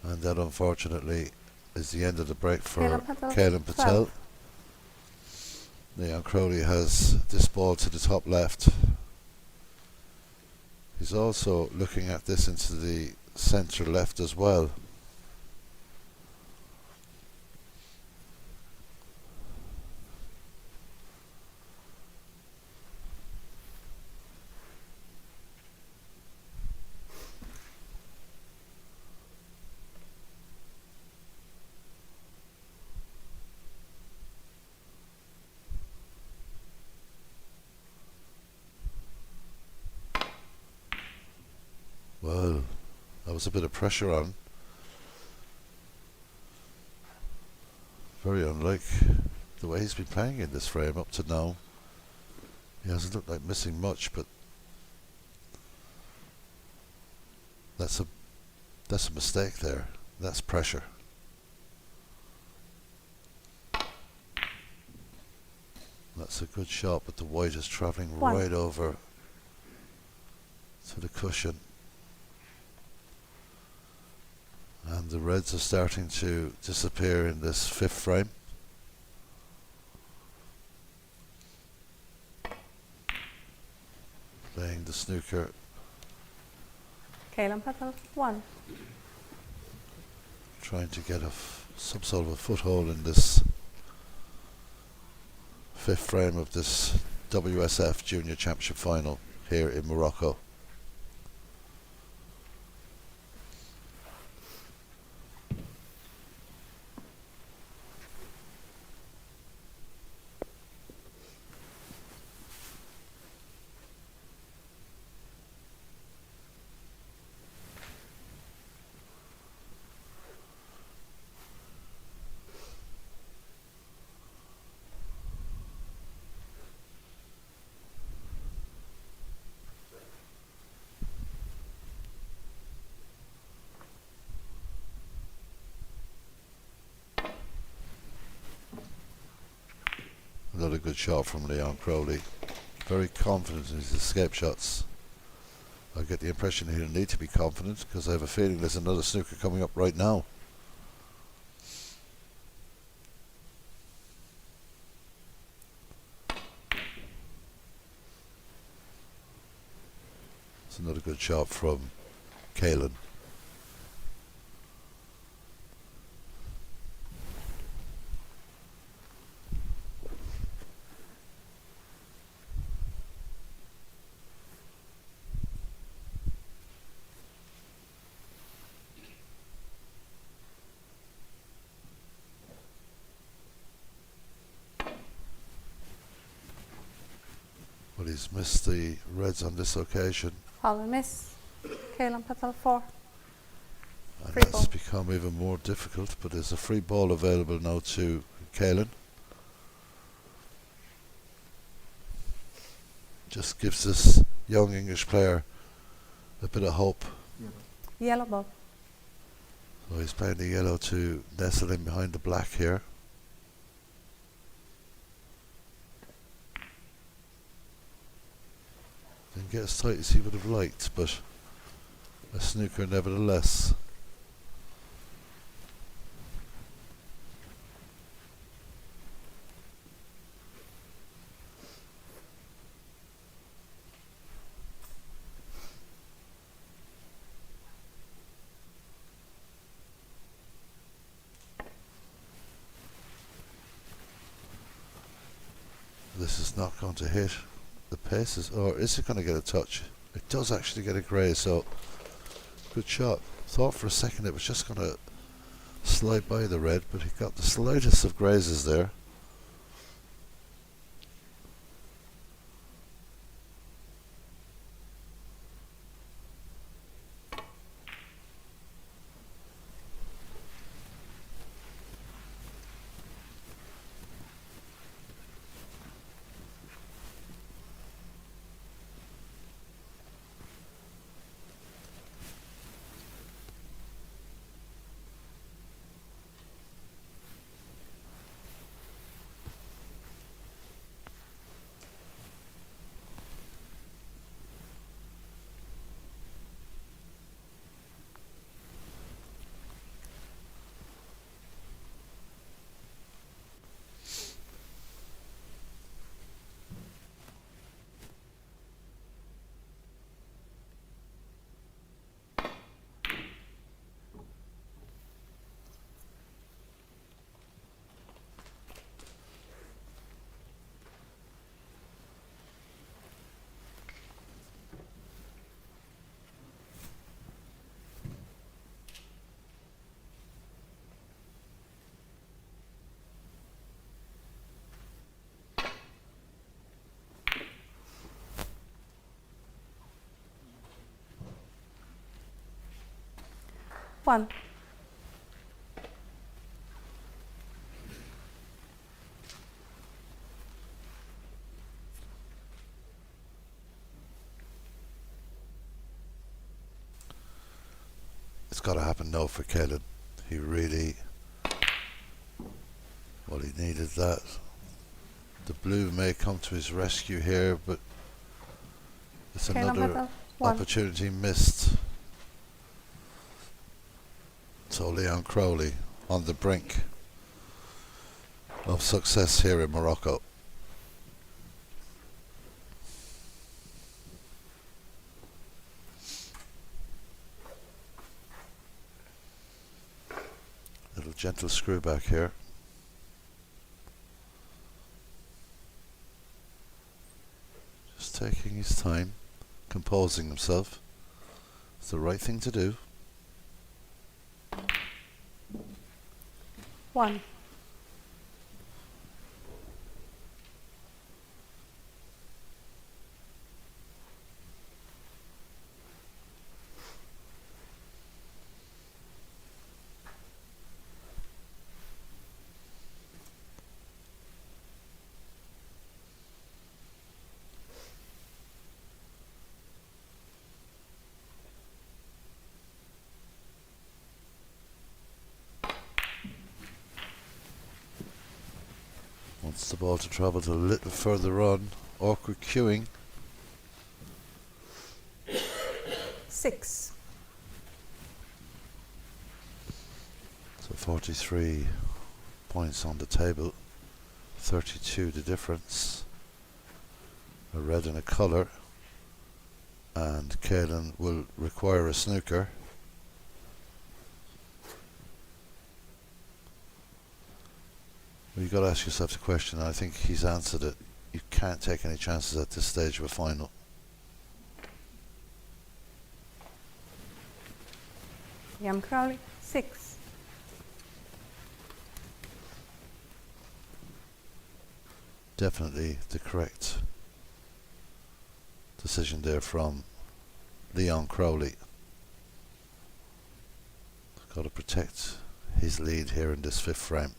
And that, unfortunately, is the end of the break for Kaylan Patel. 12. Leone Crowley has this ball to the top left. He's also looking at this into the centre left as well. Well, that was a bit of pressure on. Very unlike the way he's been playing in this frame up to now. He hasn't looked like missing much, but that's a mistake there. That's pressure. That's a good shot, but the white is travelling 1. right over to the cushion. And the reds are starting to disappear in this 5th frame. Playing the snooker. Kaylan Patel 1. Trying to get some sort of a foothold in this 5th frame of this WSF Junior Championship final here in Morocco. Another good shot from Leone Crowley. Very confident in his escape shots. I get the impression he'll need to be confident because I have a feeling there's another snooker coming up right now. It's another good shot from Kaylan. But he's missed the reds on this occasion. All a miss. Kaylan Patel 4. And Free that's ball. become even more difficult, but there's a free ball available now to Kaylan. Just gives this young English player a bit of hope. Yellow ball. So he's playing the yellow to nestle in behind the black here. Didn't get as tight as he would have liked, but a snooker nevertheless. This is not going to hit the paces, or is it going to get a touch? It does actually get a graze, so good shot. Thought for a second it was just going to slide by the red, but he got the slightest of grazes there. One. It's got to happen now for Kaylan. He really, well, he needed that. The blue may come to his rescue here, but it's Kaylan another Patel. One. opportunity missed. So Leone Crowley on the brink of success here in Morocco. Little gentle screw back here. Just taking his time, composing himself. It's the right thing to do. One. Wants the ball to travel to a little further on. Awkward cueing. 6. So 43 points on the table. 32 the difference. A red and a colour. And Kaylan will require a snooker. Well, you've got to ask yourself the question, and I think he's answered it. You can't take any chances at this stage of a final. Young Crowley. 6. Definitely the correct decision there from Leone Crowley. Got to protect his lead here in this fifth frame.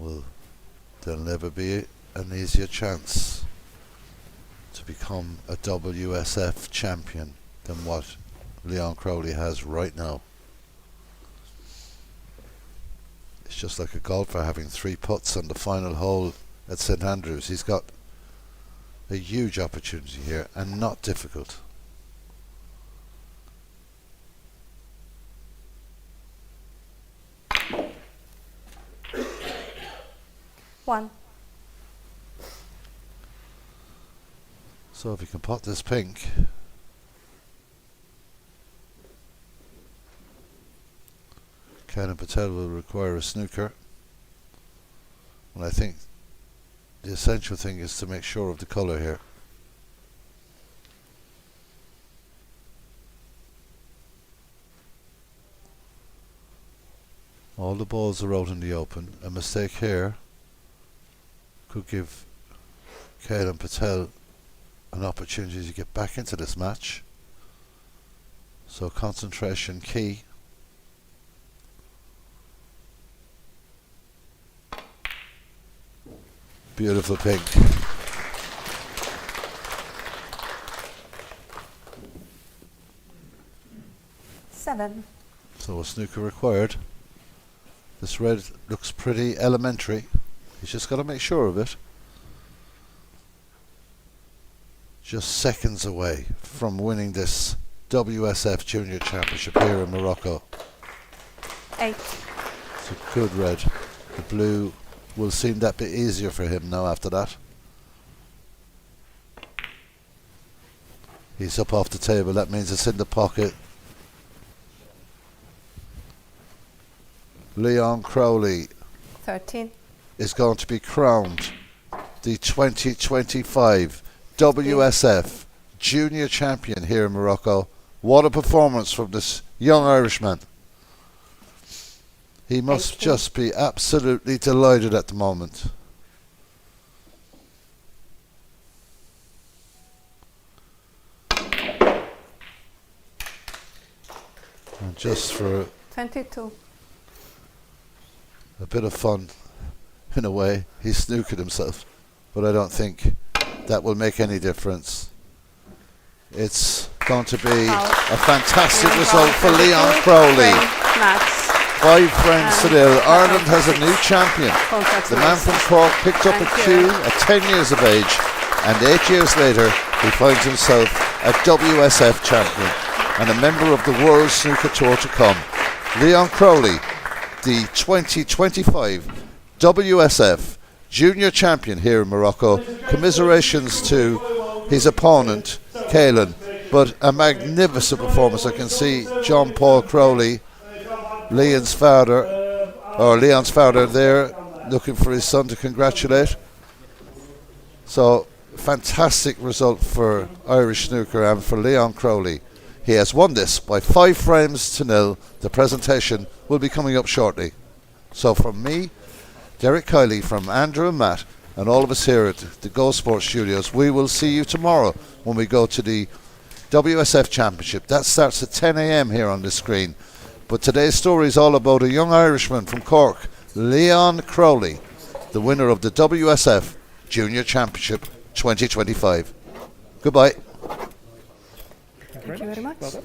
Well, there'll never be an easier chance to become a WSF champion than what Leone Crowley has right now. It's just like a golfer having 3 putts on the final hole at St Andrews. He's got a huge opportunity here and not difficult. One. So if he can pot this pink, Kaylan Patel will require a snooker. And I think the essential thing is to make sure of the colour here. All the balls are out in the open. A mistake here could give Kaylan Patel an opportunity to get back into this match. So concentration key. Beautiful pink. Seven. So a snooker required. This red looks pretty elementary. He's just got to make sure of it. Just seconds away from winning this WSF Junior Championship here in Morocco. 8. It's a good red. The blue will seem that bit easier for him now after that. He's up off the table. That means it's in the pocket. Leone Crowley 13. is going to be crowned the 2025 WSF Junior Champion here in Morocco. What a performance from this young Irishman. He must 18. just be absolutely delighted at the moment. And just for 22. a bit of fun, in a way, he snookered himself. But I don't think that will make any difference. It's going to be a fantastic result for Leone Crowley. 5 frames to nil. Ireland has a new champion. The man from Cork picked up a cue at 10 years of age, and 8 years later he finds himself a WSF champion and a member of the World Snooker Tour to come. Leone Crowley, the 2025 WSF Junior Champion here in Morocco. Commiserations to his opponent, Kaylan, but a magnificent performance. I can see John Paul Crowley, Leon's father there, looking for his son to congratulate. So, fantastic result for Irish snooker and for Leone Crowley. He has won this by 5 frames to nil. The presentation will be coming up shortly. So from me, Derek Kiley, from Andrew and Matt, and all of us here at the Go Sports Studios, we will see you tomorrow when we go to the WSF Championship. That starts at 10 a.m. here on the screen. But today's story is all about a young Irishman from Cork, Leone Crowley, the winner of the WSF Junior Championship 2025. Goodbye. Thank you very much. Well done.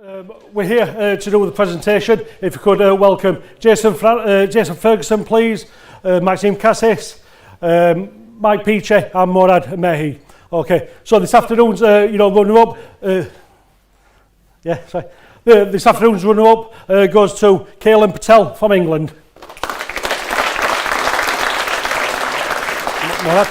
We're here to do the presentation. If you could welcome Jason Ferguson, please, Maxime Cassis, Mike Peachy and Morad Mehi. Okay, so this afternoon's runner-up, this afternoon's runner-up goes to Kaylan Patel from England. Morad.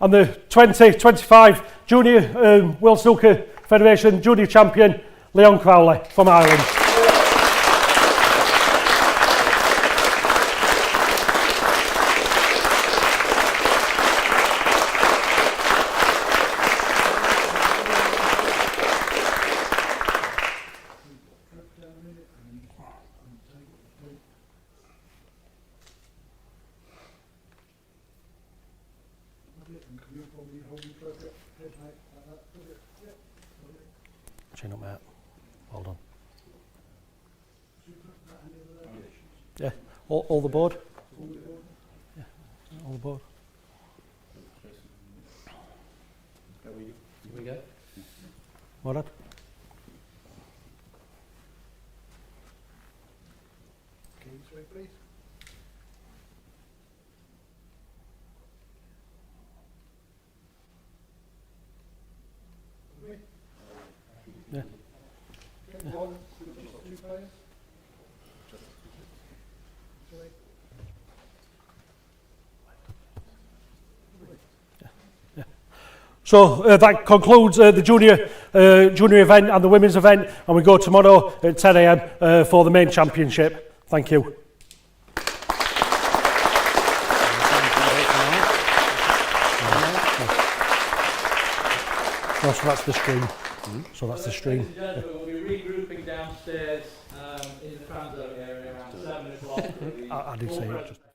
And the 2025 Junior World Snooker Federation Junior Champion, Leone Crowley from Ireland. Chin up, mate. Hold on. Yeah, all the board. Yeah, all the board. Here we go. Morad. Can you swing, please? Yeah. So that concludes the junior event and the women's event, and we go tomorrow at 10 a.m. For the main championship. Thank you. Oh, so that's the stream. So that's the stream. Ladies and gentlemen, we'll be regrouping downstairs in the fan zone area around 7 o'clock. I did say it.